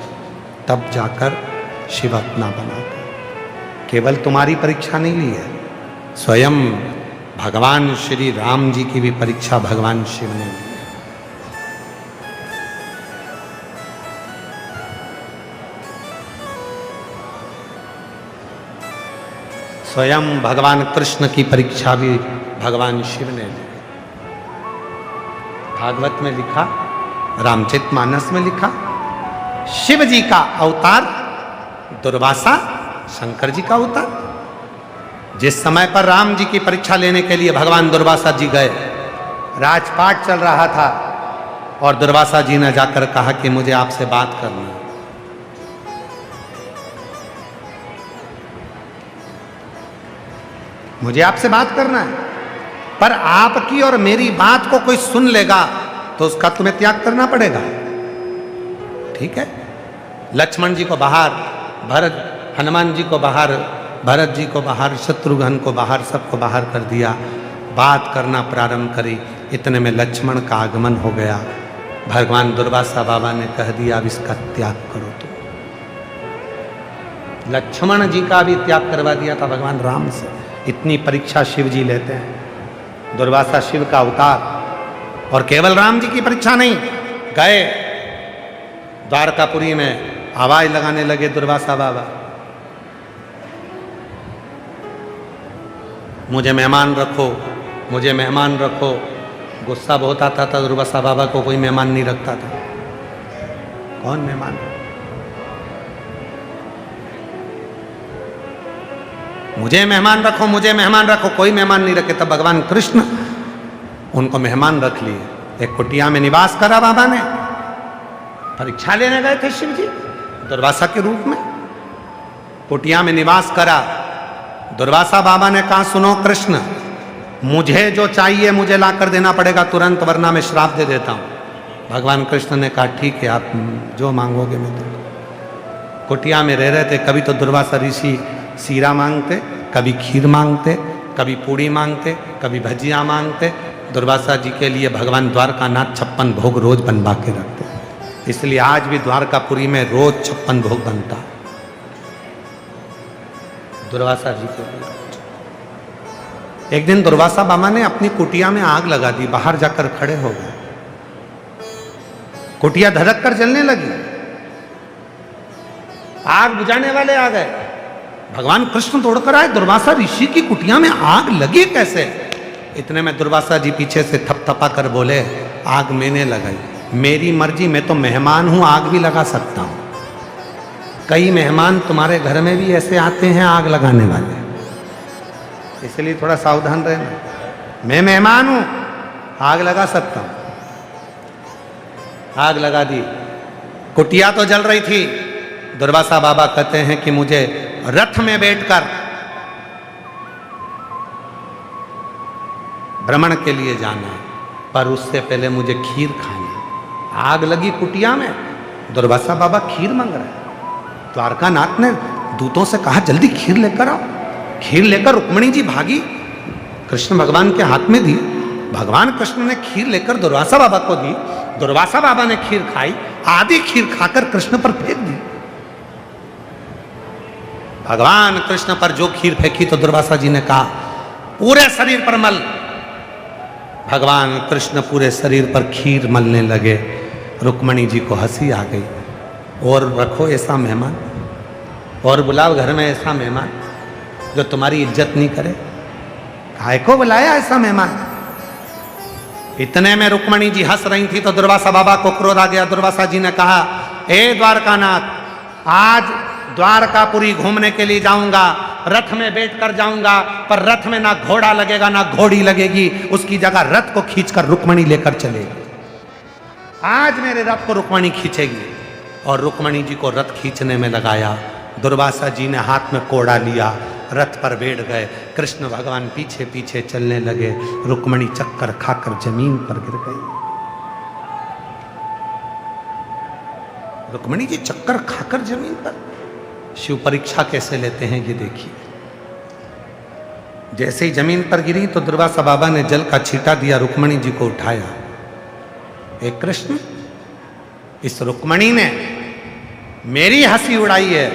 Speaker 1: तब जाकर शिव अपना बनाकर। केवल तुम्हारी परीक्षा नहीं ली है, स्वयं भगवान श्री राम जी की भी परीक्षा भगवान शिव ने ली है। स्वयं भगवान कृष्ण की परीक्षा भी भगवान शिव ने ली। भागवत में लिखा, रामचरितमानस में लिखा, शिव जी का अवतार दुर्वासा, शंकर जी का अवतार। जिस समय पर राम जी की परीक्षा लेने के लिए भगवान दुर्वासा जी गए, राजपाट चल रहा था और दुर्वासा जी ने जाकर कहा कि मुझे आपसे बात करनी है। मुझे आपसे बात करना है, पर आपकी और मेरी बात को कोई सुन लेगा तो उसका तुम्हें त्याग करना पड़ेगा। ठीक है? लक्ष्मण जी को बाहर, भरत, हनुमान जी को बाहर, भरत जी को बाहर, शत्रुघ्न को बाहर, सबको बाहर कर दिया। बात करना प्रारंभ करी, इतने में लक्ष्मण का आगमन हो गया। भगवान दुर्वासा बाबा ने कह दिया, अब इसका त्याग करो तुम। लक्ष्मण जी का भी त्याग करवा दिया था भगवान राम से। इतनी परीक्षा शिव जी लेते हैं। दुर्वासा शिव का अवतार, और केवल राम जी की परीक्षा नहीं, गए द्वारकापुरी में आवाज लगाने लगे दुर्वासा बाबा, मुझे मेहमान रखो, मुझे मेहमान रखो। गुस्सा बहुत आता था दुर्वासा बाबा को, कोई मेहमान नहीं रखता था। कौन मेहमान? मुझे मेहमान रखो, मुझे मेहमान रखो, कोई मेहमान नहीं रखे। तब भगवान कृष्ण उनको मेहमान रख लिए। एक कुटिया में निवास करा बाबा ने। परीक्षा लेने गए थे शिव जी दुर्वासा के रूप में, कुटिया में निवास करा। दुर्वासा बाबा ने कहा, सुनो कृष्ण, मुझे जो चाहिए मुझे ला कर देना पड़ेगा तुरंत, वरना मैं श्राप दे देता हूं। भगवान कृष्ण ने कहा, ठीक है, आप जो मांगोगे मैं दूंगा। कुटिया में रह रहे थे। कभी तो दुर्वासा ऋषि सीरा मांगते, कभी खीर मांगते, कभी पूड़ी मांगते, कभी भजिया मांगते। दुर्वासा जी के लिए भगवान द्वारकानाथ 56 भोग रोज बनवा के रखते, इसलिए आज भी द्वारकापुरी में रोज 56 भोग बनता है दुर्वासा जी के लिए। एक दिन दुर्वासा बाबा ने अपनी कुटिया में आग लगा दी, बाहर जाकर खड़े हो गए। कुटिया धड़क कर जलने लगी, आग बुझाने वाले आ गए। भगवान कृष्ण दौड़कर आए, दुर्वासा ऋषि की कुटिया में आग लगी कैसे? इतने में दुर्वासा जी पीछे से थपथपा कर बोले, आग मैंने लगाई, मेरी मर्जी, मैं तो मेहमान हूं, आग भी लगा सकता हूं। कई मेहमान तुम्हारे घर में भी ऐसे आते हैं आग लगाने वाले, इसलिए थोड़ा सावधान रहना। मैं मेहमान हूं, आग लगा सकता हूं। आग लगा दी। कुटिया तो जल रही थी। दुर्वासा बाबा कहते हैं कि मुझे रथ में बैठकर भ्रमण के लिए जाना, पर उससे पहले मुझे खीर खाना। आग लगी कुटिया में, दुर्वासा बाबा खीर मांग रहे हैं। द्वारकानाथ ने दूतों से कहा जल्दी खीर लेकर आओ। खीर लेकर रुक्मिणी जी भागी, कृष्ण भगवान के हाथ में दी। भगवान कृष्ण ने खीर लेकर दुर्वासा बाबा को दी। दुर्वासा बाबा ने खीर खाई, आधी खीर खाकर कृष्ण पर फेंक दी। भगवान कृष्ण पर जो खीर फेंकी तो दुर्वासा जी ने कहा पूरे शरीर पर मल। भगवान कृष्ण पूरे शरीर पर खीर मलने लगे। रुक्मिणी जी को हंसी आ गई। और रखो ऐसा मेहमान, और बुलाओ घर में ऐसा मेहमान जो तुम्हारी इज्जत नहीं करे। काहे को बुलाया ऐसा मेहमान? इतने में रुक्मिणी जी हंस रही थी तो दुर्वासा बाबा को क्रोध आ गया। दुर्वासा जी ने कहा हे द्वारकानाथ, आज द्वारकापुरी घूमने के लिए जाऊंगा, रथ में बैठकर जाऊंगा, पर रथ में ना घोड़ा लगेगा ना घोड़ी लगेगी, उसकी जगह रथ को खींचकर रुक्मिणी लेकर चलेगी। आज मेरे रथ को रुक्मिणी खींचेगी। और रुक्मिणी जी को रथ खींचने में लगाया। दुर्वासा जी ने हाथ में कोड़ा लिया, रथ पर बैठ गए। कृष्ण भगवान पीछे पीछे चलने लगे। रुक्मिणी चक्कर खाकर जमीन पर गिर गई। रुक्मिणी जी चक्कर खाकर जमीन पर। शिव परीक्षा कैसे लेते हैं ये देखिए। जैसे ही जमीन पर गिरी तो दुर्वासा बाबा ने जल का छींटा दिया, रुक्मिणी जी को उठाया। एक कृष्ण, इस रुक्मिणी ने मेरी हंसी उड़ाई है,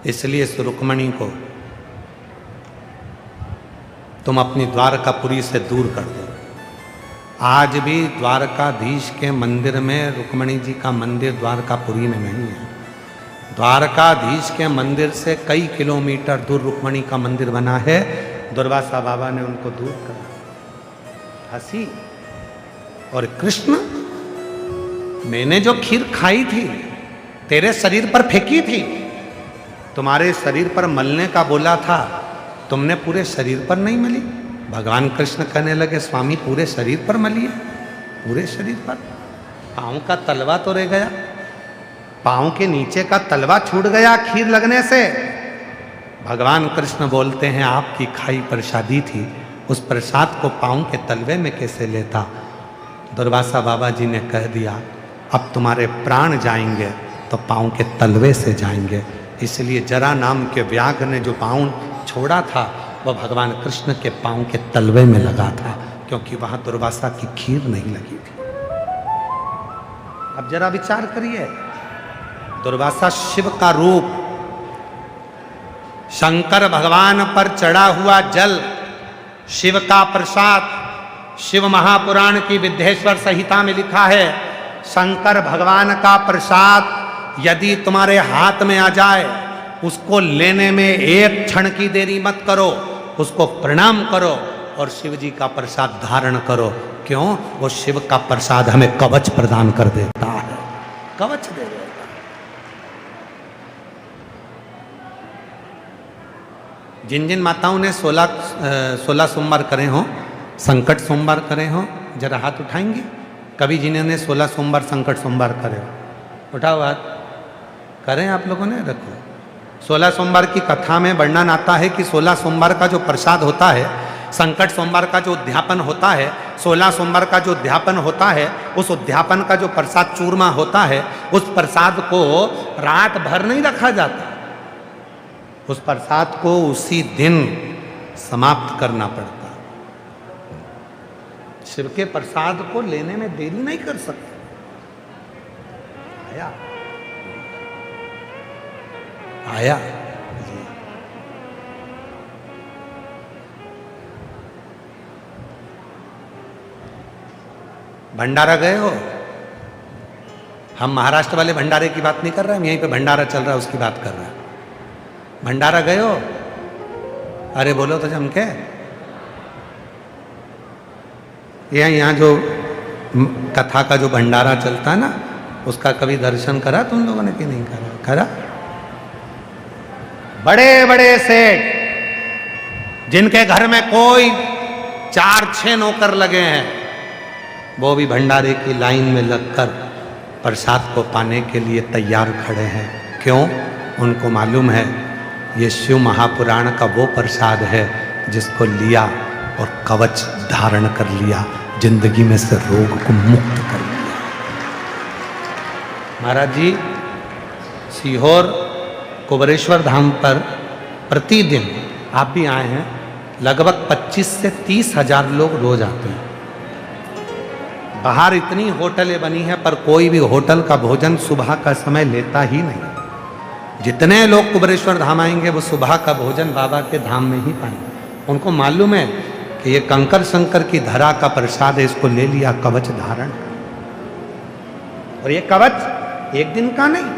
Speaker 1: इसलिए इस रुक्मिणी को तुम अपनी द्वारकापुरी से दूर कर दो। आज भी द्वारकाधीश के मंदिर में रुक्मिणी जी का मंदिर द्वारकापुरी में नहीं है। द्वारकाधीश के मंदिर से कई किलोमीटर दूर रुक्मिणी का मंदिर बना है। दुर्वासा बाबा ने उनको दूर करा। हंसी। और कृष्ण, मैंने जो खीर खाई थी तेरे शरीर पर फेंकी थी, तुम्हारे शरीर पर मलने का बोला था, तुमने पूरे शरीर पर नहीं मली। भगवान कृष्ण कहने लगे स्वामी पूरे शरीर पर मलिए। पूरे शरीर पर? पाँव का तलवा तो रह गया, पाँव के नीचे का तलवा छूट गया खीर लगने से। भगवान कृष्ण बोलते हैं आपकी खाई प्रसादी थी, उस प्रसाद को पाँव के तलवे में कैसे लेता। दुर्वासा बाबा जी ने कह दिया अब तुम्हारे प्राण जाएंगे तो पाँव के तलवे से जाएंगे। इसलिए जरा नाम के व्याघ्र ने जो पाँव छोड़ा था वह भगवान कृष्ण के पाँव के तलवे में लगा था, क्योंकि वहाँ दुर्वासा की खीर नहीं लगी थी। अब जरा विचार करिए, दुर्वासा शिव का रूप, शंकर भगवान पर चढ़ा हुआ जल, शिव का प्रसाद। शिव महापुराण की विद्येश्वर संहिता में लिखा है शंकर भगवान का प्रसाद यदि तुम्हारे हाथ में आ जाए, उसको लेने में एक क्षण की देरी मत करो, उसको प्रणाम करो और शिव जी का प्रसाद धारण करो। क्यों? वो शिव का प्रसाद हमें कवच प्रदान कर देता है, कवच दे देता है। जिन जिन माताओं ने 16 सोमवार करे हों, संकट सोमवार करे हों, जरा हाथ उठाएंगे। कभी जिन्होंने 16 सोमवार संकट सोमवार करे हो, उठाओ हाथ। करें आप लोगों ने? रखो। 16 सोमवार की कथा में वर्णन आता है कि 16 सोमवार का जो प्रसाद होता है, संकट सोमवार का जो उद्यापन होता है, 16 सोमवार का जो उद्यापन होता है, उस उद्यापन का जो प्रसाद चूरमा होता है, उस प्रसाद को रात भर नहीं रखा जाता, उस प्रसाद को उसी दिन समाप्त करना पड़ता। शिव के प्रसाद को लेने में देरी नहीं कर सकते। आया आया भंडारा गए हो? हम महाराष्ट्र वाले भंडारे की बात नहीं कर रहे, हम यहीं पे भंडारा चल रहा है उसकी बात कर रहे हैं। भंडारा गए हो? अरे बोलो तो जम के। यहाँ जो कथा का जो भंडारा चलता है ना, उसका कभी दर्शन करा तुम लोगों ने कि नहीं करा? करा? बड़े बड़े सेठ जिनके घर में कोई 4-6 नौकर लगे हैं, वो भी भंडारे की लाइन में लगकर प्रसाद को पाने के लिए तैयार खड़े हैं। क्यों? उनको मालूम है ये शिव महापुराण का वो प्रसाद है जिसको लिया और कवच धारण कर लिया, जिंदगी में से रोग को मुक्त कर लिया। महाराज जी सीहोर कुबरेश्वर धाम पर प्रतिदिन, आप भी आए हैं, लगभग 25 से 30 हजार लोग रोज आते हैं। बाहर इतनी होटलें बनी हैं पर कोई भी होटल का भोजन सुबह का समय लेता ही नहीं। जितने लोग कुबरेश्वर धाम आएंगे वो सुबह का भोजन बाबा के धाम में ही पाएंगे। उनको मालूम है कि ये कंकर शंकर की धरा का प्रसाद है, इसको ले लिया कवच धारण। और ये कवच एक दिन का नहीं,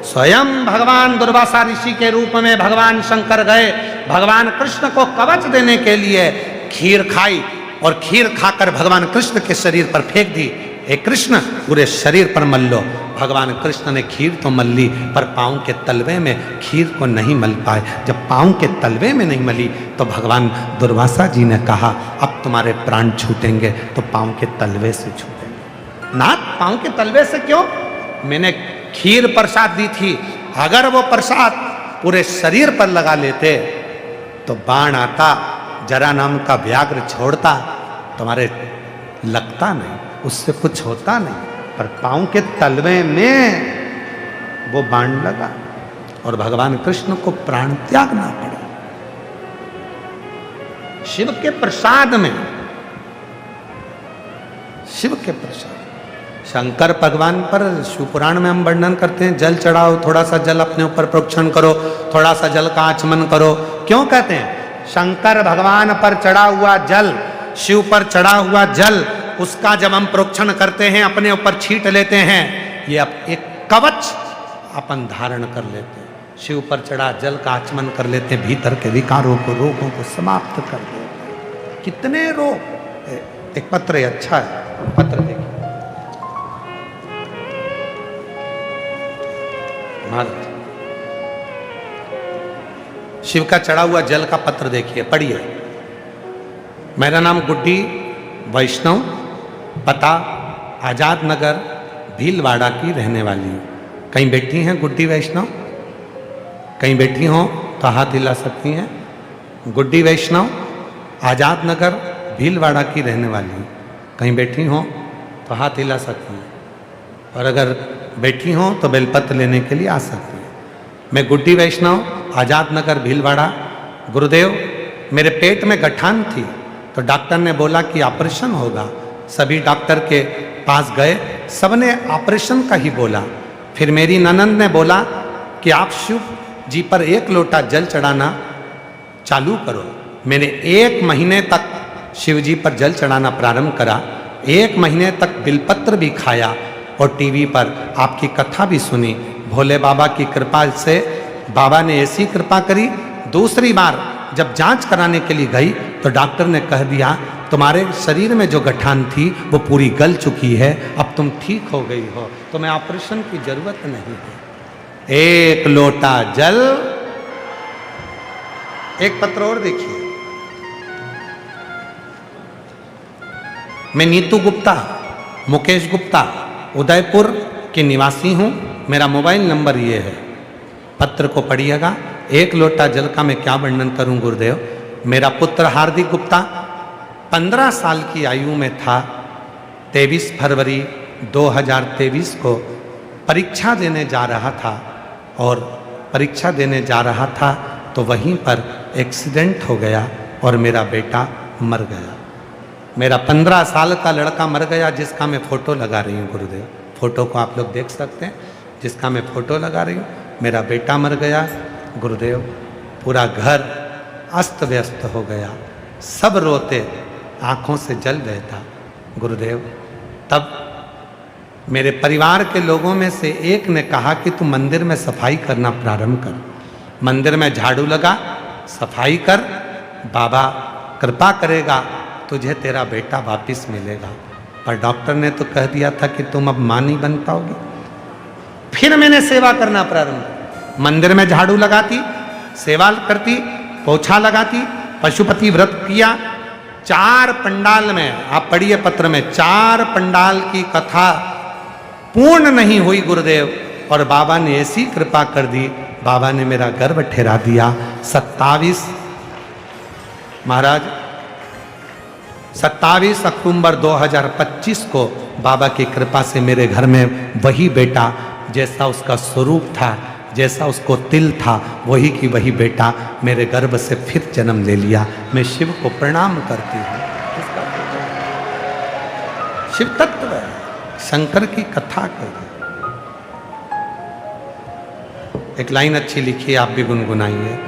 Speaker 1: स्वयं भगवान दुर्वासा ऋषि के रूप में भगवान शंकर गए, भगवान कृष्ण को कवच देने के लिए खीर खाई और खीर खाकर भगवान कृष्ण के शरीर पर फेंक दी। हे कृष्ण, पूरे शरीर पर मल लो। भगवान कृष्ण ने खीर तो मल ली पर पाँव के तलवे में खीर को नहीं मल पाए। जब पाँव के तलवे में नहीं मली तो भगवान दुर्वासा जी ने कहा अब तुम्हारे प्राण छूटेंगे तो पाँव के तलवे से छूटेंगे। नाथ, पाँव के तलवे से क्यों? मैंने खीर प्रसाद दी थी, अगर वो प्रसाद पूरे शरीर पर लगा लेते तो बाण आता, जरा नाम का व्याघ्र छोड़ता, तुम्हारे लगता नहीं, उससे कुछ होता नहीं। पर पाँव के तलवे में वो बाण लगा और भगवान कृष्ण को प्राण त्यागना पड़ा। शिव के प्रसाद में, शिव के प्रसाद, शंकर भगवान पर शिव पुराण में हम वर्णन करते हैं, जल चढ़ाओ, थोड़ा सा जल अपने ऊपर प्रोक्षण करो, थोड़ा सा जल का आचमन करो। क्यों कहते हैं? शंकर भगवान पर चढ़ा हुआ जल, शिव पर चढ़ा हुआ जल, उसका जब हम प्रोक्षण करते हैं, अपने ऊपर छींट लेते हैं, ये अब एक कवच अपन धारण कर लेते हैं। शिव पर चढ़ा जल का आचमन कर लेते हैं, भीतर के विकारों को, रोगों को समाप्त कर देते हैं। कितने रोग। एक पत्र है, अच्छा है, पत्र देखिए महाराज, शिव का चढ़ा हुआ जल का पत्र देखिए, पढ़िए। मेरा नाम गुड्डी वैष्णव, पता आजाद नगर भीलवाड़ा की रहने वाली हूँ। कहीं बैठी हैं गुड्डी वैष्णव? कहीं बैठी हो तो हाथ हिला सकती हैं। गुड्डी वैष्णव आजाद नगर भीलवाड़ा की रहने वाली हूँ। कहीं बैठी हो तो हाथ हिला सकती हैं, और अगर बैठी हो तो बेलपत्र लेने के लिए आ सकती हैं। मैं गुड्डी वैष्णव, आजाद नगर भीलवाड़ा। गुरुदेव, मेरे पेट में गठान थी तो डॉक्टर ने बोला कि ऑपरेशन होगा। सभी डॉक्टर के पास गए, सबने ऑपरेशन का ही बोला। फिर मेरी ननंद ने बोला कि आप शिव जी पर 1 लोटा जल चढ़ाना चालू करो। मैंने 1 महीने तक शिव जी पर जल चढ़ाना प्रारंभ करा। 1 महीने तक बिलपत्र भी खाया और टीवी पर आपकी कथा भी सुनी। भोले बाबा की कृपा से बाबा ने ऐसी कृपा करी, दूसरी बार जब जांच कराने के लिए गई तो डॉक्टर ने कह दिया तुम्हारे शरीर में जो गठान थी वो पूरी गल चुकी है, अब तुम ठीक हो गई हो, तुम्हें ऑपरेशन की जरूरत नहीं है। 1 लोटा जल। एक पत्र और देखिए। मैं नीतू गुप्ता, मुकेश गुप्ता, उदयपुर के निवासी हूं। मेरा मोबाइल नंबर ये है, पत्र को पढ़िएगा। 1 लोटा जल का मैं क्या वर्णन करूं गुरुदेव। मेरा पुत्र हार्दिक गुप्ता 15 साल की आयु में था। 23 फरवरी 2023 को परीक्षा देने जा रहा था, और परीक्षा देने जा रहा था तो वहीं पर एक्सीडेंट हो गया और मेरा बेटा मर गया। मेरा 15 साल का लड़का मर गया, जिसका मैं फ़ोटो लगा रही हूँ गुरुदेव। फ़ोटो को आप लोग देख सकते हैं, जिसका मैं फ़ोटो लगा रही हूँ। मेरा बेटा मर गया गुरुदेव। पूरा घर अस्त व्यस्त हो गया, सब रोते, आँखों से जल बहता गुरुदेव। तब मेरे परिवार के लोगों में से एक ने कहा कि तू मंदिर में सफाई करना प्रारंभ कर, मंदिर में झाड़ू लगा, सफाई कर, बाबा कृपा करेगा, तुझे तेरा बेटा वापस मिलेगा। पर डॉक्टर ने तो कह दिया था कि तुम अब मां नहीं बन पाओगी। फिर मैंने सेवा करना प्रारंभ किया, मंदिर में झाड़ू लगाती, सेवा करती, पोछा लगाती, पशुपति व्रत किया। 4 पंडाल में, आप पढ़िए पत्र में, 4 पंडाल की कथा पूर्ण नहीं हुई गुरुदेव। और बाबा ने ऐसी कृपा कर दी, बाबा ने मेरा गर्भ ठहरा दिया। 27 अक्टूबर 2025 को बाबा की कृपा से मेरे घर में वही बेटा, जैसा उसका स्वरूप था, जैसा उसको तिल था, वही की वही बेटा मेरे गर्भ से फिर जन्म ले लिया। मैं शिव को प्रणाम करती हूँ। शिव तत्व है, शंकर की कथा करो। एक लाइन अच्छी लिखी है, आप भी गुनगुनाइए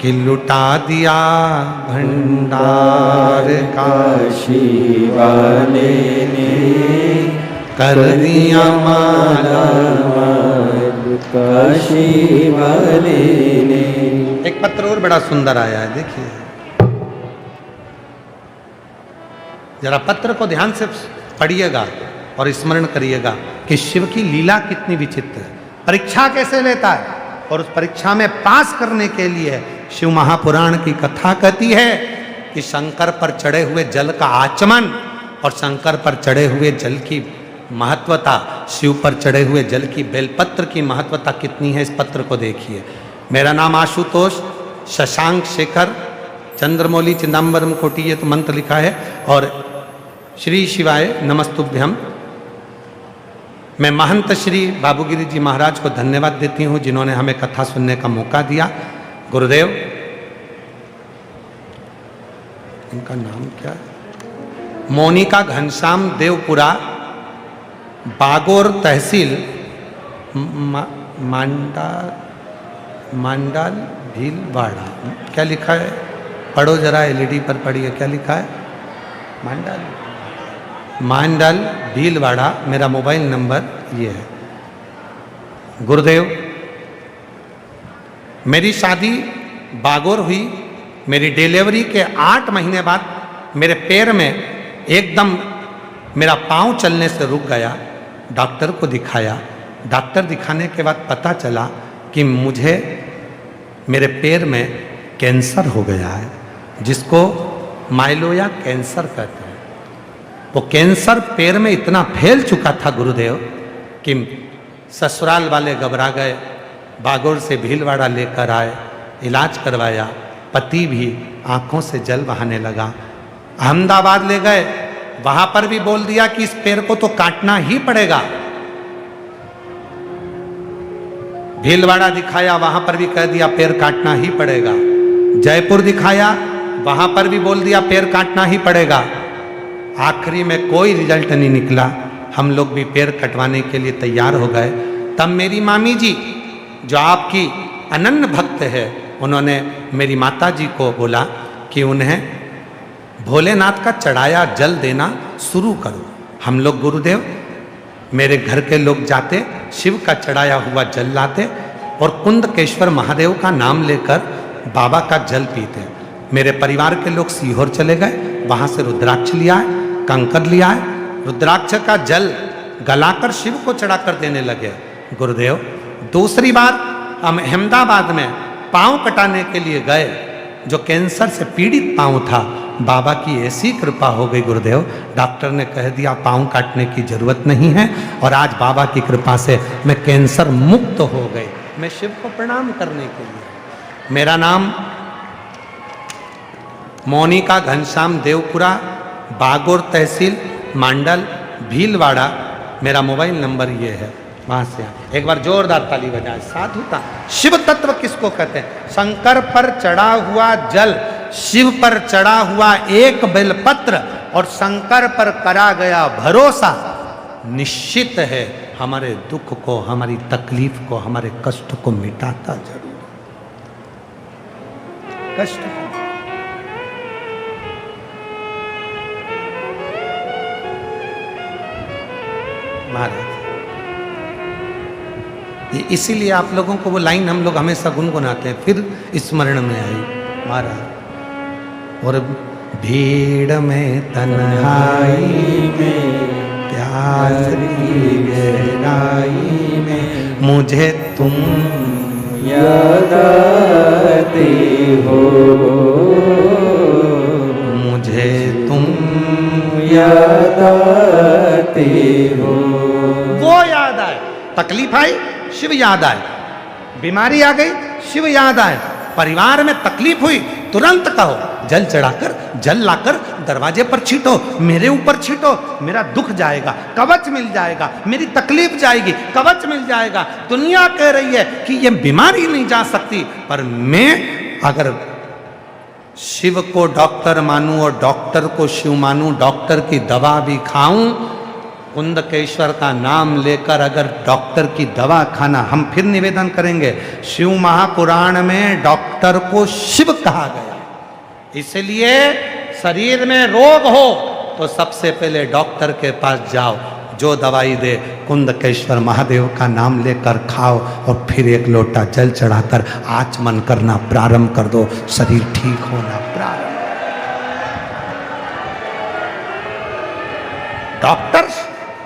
Speaker 1: कि लुटा दिया भंडार
Speaker 2: काशी वाले ने
Speaker 1: कर दिया माला
Speaker 2: माल, काशी वाले ने।
Speaker 1: एक पत्र और बड़ा सुंदर आया है, देखिए जरा पत्र को ध्यान से पढ़िएगा और स्मरण करिएगा कि शिव की लीला कितनी विचित्र है। परीक्षा कैसे लेता है, और उस परीक्षा में पास करने के लिए शिव महापुराण की कथा कहती है कि शंकर पर चढ़े हुए जल का आचमन और शंकर पर चढ़े हुए जल की महत्वता, शिव पर चढ़े हुए जल की बेलपत्र की महत्वता कितनी है, इस पत्र को देखिए। मेरा नाम आशुतोष शशांक शेखर चंद्रमौली चिदम्बरम कोटि, ये तो मंत्र लिखा है। और श्री शिवाय नमस्तुभ्यम। मैं महंत श्री बाबूगिरी जी महाराज को धन्यवाद देती हूँ जिन्होंने हमें कथा सुनने का मौका दिया। गुरुदेव, इनका नाम क्या है? मोनिका घनश्याम देवपुरा, बागोर तहसील, मांडाल भीलवाड़ा। क्या लिखा है? पढ़ो जरा, एलईडी पर पढ़िए, क्या लिखा है? मांडल भीलवाड़ा। मेरा मोबाइल नंबर ये है। गुरुदेव, मेरी शादी बागोर हुई। मेरी डिलीवरी के 8 महीने बाद मेरे पैर में एकदम मेरा पाँव चलने से रुक गया। डॉक्टर को दिखाया। डॉक्टर दिखाने के बाद पता चला कि मुझे मेरे पैर में कैंसर हो गया है, जिसको माइलोया कैंसर कहते हैं। वो कैंसर पैर में इतना फैल चुका था गुरुदेव कि ससुराल वाले घबरा गए। बागोर से भीलवाड़ा लेकर आए, इलाज करवाया। पति भी आंखों से जल बहाने लगा। अहमदाबाद ले गए, वहां पर भी बोल दिया कि इस पैर को तो काटना ही पड़ेगा। भीलवाड़ा दिखाया, वहां पर भी कह दिया पैर काटना ही पड़ेगा। जयपुर दिखाया, वहां पर भी बोल दिया पैर काटना ही पड़ेगा। आखिरी में कोई रिजल्ट नहीं निकला। हम लोग भी पैर कटवाने के लिए तैयार हो गए। तब मेरी मामी जी, जो आपकी अनन्य भक्त है, उन्होंने मेरी माता जी को बोला कि उन्हें भोलेनाथ का चढ़ाया जल देना शुरू करो। हम लोग गुरुदेव, मेरे घर के लोग जाते, शिव का चढ़ाया हुआ जल लाते और कुंदकेश्वर महादेव का नाम लेकर बाबा का जल पीते। मेरे परिवार के लोग सीहोर चले गए, वहाँ से रुद्राक्ष लिया है, कंकर लिया है। रुद्राक्ष का जल गलाकर शिव को चढ़ाकर देने लगे। गुरुदेव, दूसरी बार हम अहमदाबाद में पाँव कटाने के लिए गए। जो कैंसर से पीड़ित पाँव था, बाबा की ऐसी कृपा हो गई गुरुदेव, डॉक्टर ने कह दिया पाँव काटने की जरूरत नहीं है। और आज बाबा की कृपा से मैं कैंसर मुक्त हो गई। मैं शिव को प्रणाम करने के लिए। मेरा नाम मोनिका घनश्याम देवपुरा, बागोर तहसील, मांडल भीलवाड़ा। मेरा मोबाइल नंबर ये है, वहां से एक बार जोरदार ताली बजाए। साधुता, शिव तत्व किसको कहते हैं? शंकर पर चढ़ा हुआ जल, शिव पर चढ़ा हुआ एक बेलपत्र और शंकर पर करा गया भरोसा निश्चित है हमारे दुख को, हमारी तकलीफ को, हमारे कष्ट को मिटाता जरूर। कष्ट महाराज, इसीलिए आप लोगों को वो लाइन हम लोग हमेशा गुनगुनाते हैं, फिर स्मरण में आई महाराज। और भीड़ में तन्हाई में, प्यास की गहराई में, मुझे तुम
Speaker 2: याद आते हो,
Speaker 1: मुझे तुम
Speaker 2: याद आते हो।
Speaker 1: वो याद तकलीफ आई, शिव याद आए। बीमारी आ गई, शिव याद आए। परिवार में तकलीफ हुई, तुरंत कहो, जल चढ़ाकर, जल लाकर दरवाजे पर छींटो, मेरे ऊपर छींटो, मेरा दुख जाएगा, कवच मिल जाएगा, मेरी तकलीफ जाएगी, कवच मिल जाएगा। दुनिया कह रही है कि ये बीमारी नहीं जा सकती, पर मैं अगर शिव को डॉक्टर मानूं और डॉक्टर को शिव मानूं, डॉक्टर की दवा भी खाऊं, कुंदकेश्वर का नाम लेकर अगर डॉक्टर की दवा खाना, हम फिर निवेदन करेंगे, शिव महापुराण में डॉक्टर को शिव कहा गया। इसलिए शरीर में रोग हो तो सबसे पहले डॉक्टर के पास जाओ, जो दवाई दे कुंदकेश्वर महादेव का नाम लेकर खाओ और फिर एक लोटा जल चढ़ाकर आचमन करना प्रारंभ कर दो, शरीर ठीक होना प्रारंभ। डॉक्टर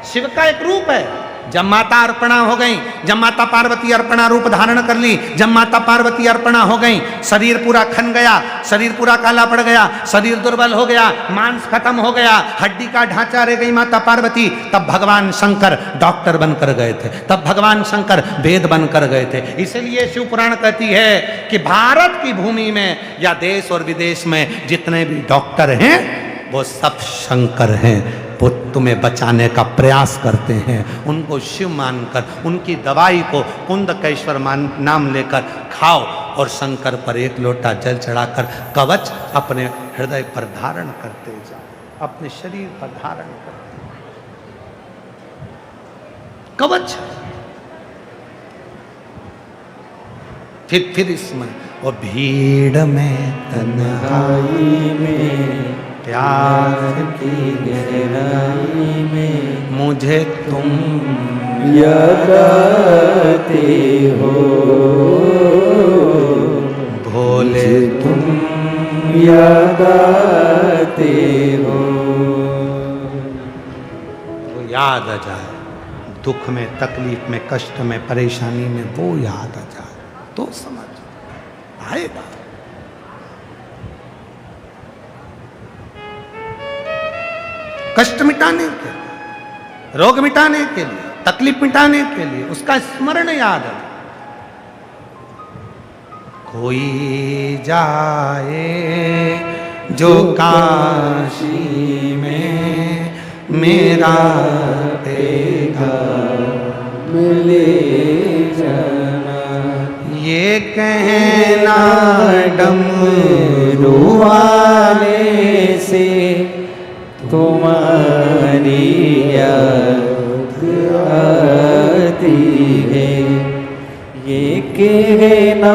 Speaker 1: शिव का एक रूप है। जब माता अर्पणा हो गई, जब माता पार्वती अर्पणा रूप धारण कर ली, जब माता पार्वती अर्पणा हो गई, शरीर पूरा खन गया, शरीर पूरा काला पड़ गया, शरीर दुर्बल हो गया, मांस खत्म हो गया, हड्डी का ढांचा रह गई माता पार्वती, तब भगवान शंकर डॉक्टर बनकर गए थे, तब भगवान शंकर वेद बनकर गए थे। इसलिए शिव पुराण कहती है कि भारत की भूमि में या देश और विदेश में जितने भी डॉक्टर हैं वो सब शंकर हैं। वो तुम्हें बचाने का प्रयास करते हैं, उनको शिव मानकर, उनकी दवाई को कुंदकेश्वर नाम लेकर खाओ और शंकर पर एक लोटा जल चढ़ाकर कवच अपने हृदय पर धारण करते जाओ, अपने शरीर पर धारण करते। कवच फिर इसमें और भीड़ में
Speaker 2: तन्हाई में
Speaker 1: प्यास
Speaker 2: की गहराई में
Speaker 1: मुझे तुम
Speaker 2: याद आते हो,
Speaker 1: भोले
Speaker 2: तुम याद आते हो।
Speaker 1: वो याद आ जाए, दुख में, तकलीफ में, कष्ट में, परेशानी में वो याद आ जाए तो समझ आएगा। कष्ट मिटाने के लिए, रोग मिटाने के लिए, तकलीफ मिटाने के लिए उसका स्मरण याद है। कोई जाए जो काशी में मेरा देगा
Speaker 2: मिले जाना,
Speaker 1: ये कहना
Speaker 2: डमरू वाले से तुम्हारी याद आती है। ये कहना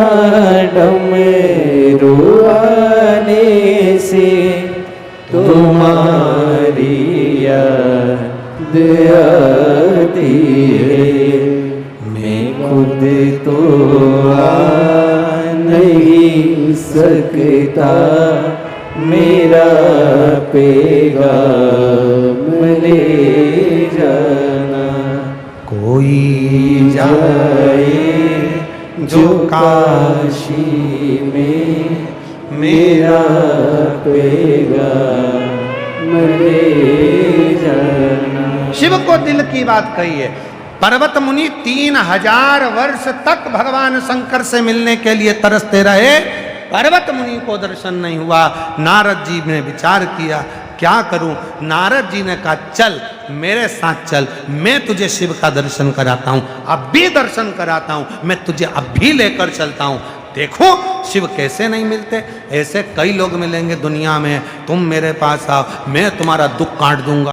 Speaker 2: डमरू वाले से तुम्हारी याद आती है। मैं खुद तो आ नहीं सकता, मेरा पैगाम ले जाना।
Speaker 1: कोई
Speaker 2: जाए जो काशी में मेरा पैगाम ले जाना।
Speaker 1: शिव को दिल की बात कही है। पर्वत मुनि 3000 वर्ष तक भगवान शंकर से मिलने के लिए तरसते रहे, पर्वत मुनि को दर्शन नहीं हुआ। नारद जी ने विचार किया, क्या करूं? नारद जी ने कहा, चल मेरे साथ चल, मैं तुझे शिव का दर्शन कराता हूं, अब भी दर्शन कराता हूं, मैं तुझे अब भी लेकर चलता हूं। देखो शिव कैसे नहीं मिलते। ऐसे कई लोग मिलेंगे दुनिया में, तुम मेरे पास आओ, मैं तुम्हारा दुख काट दूंगा।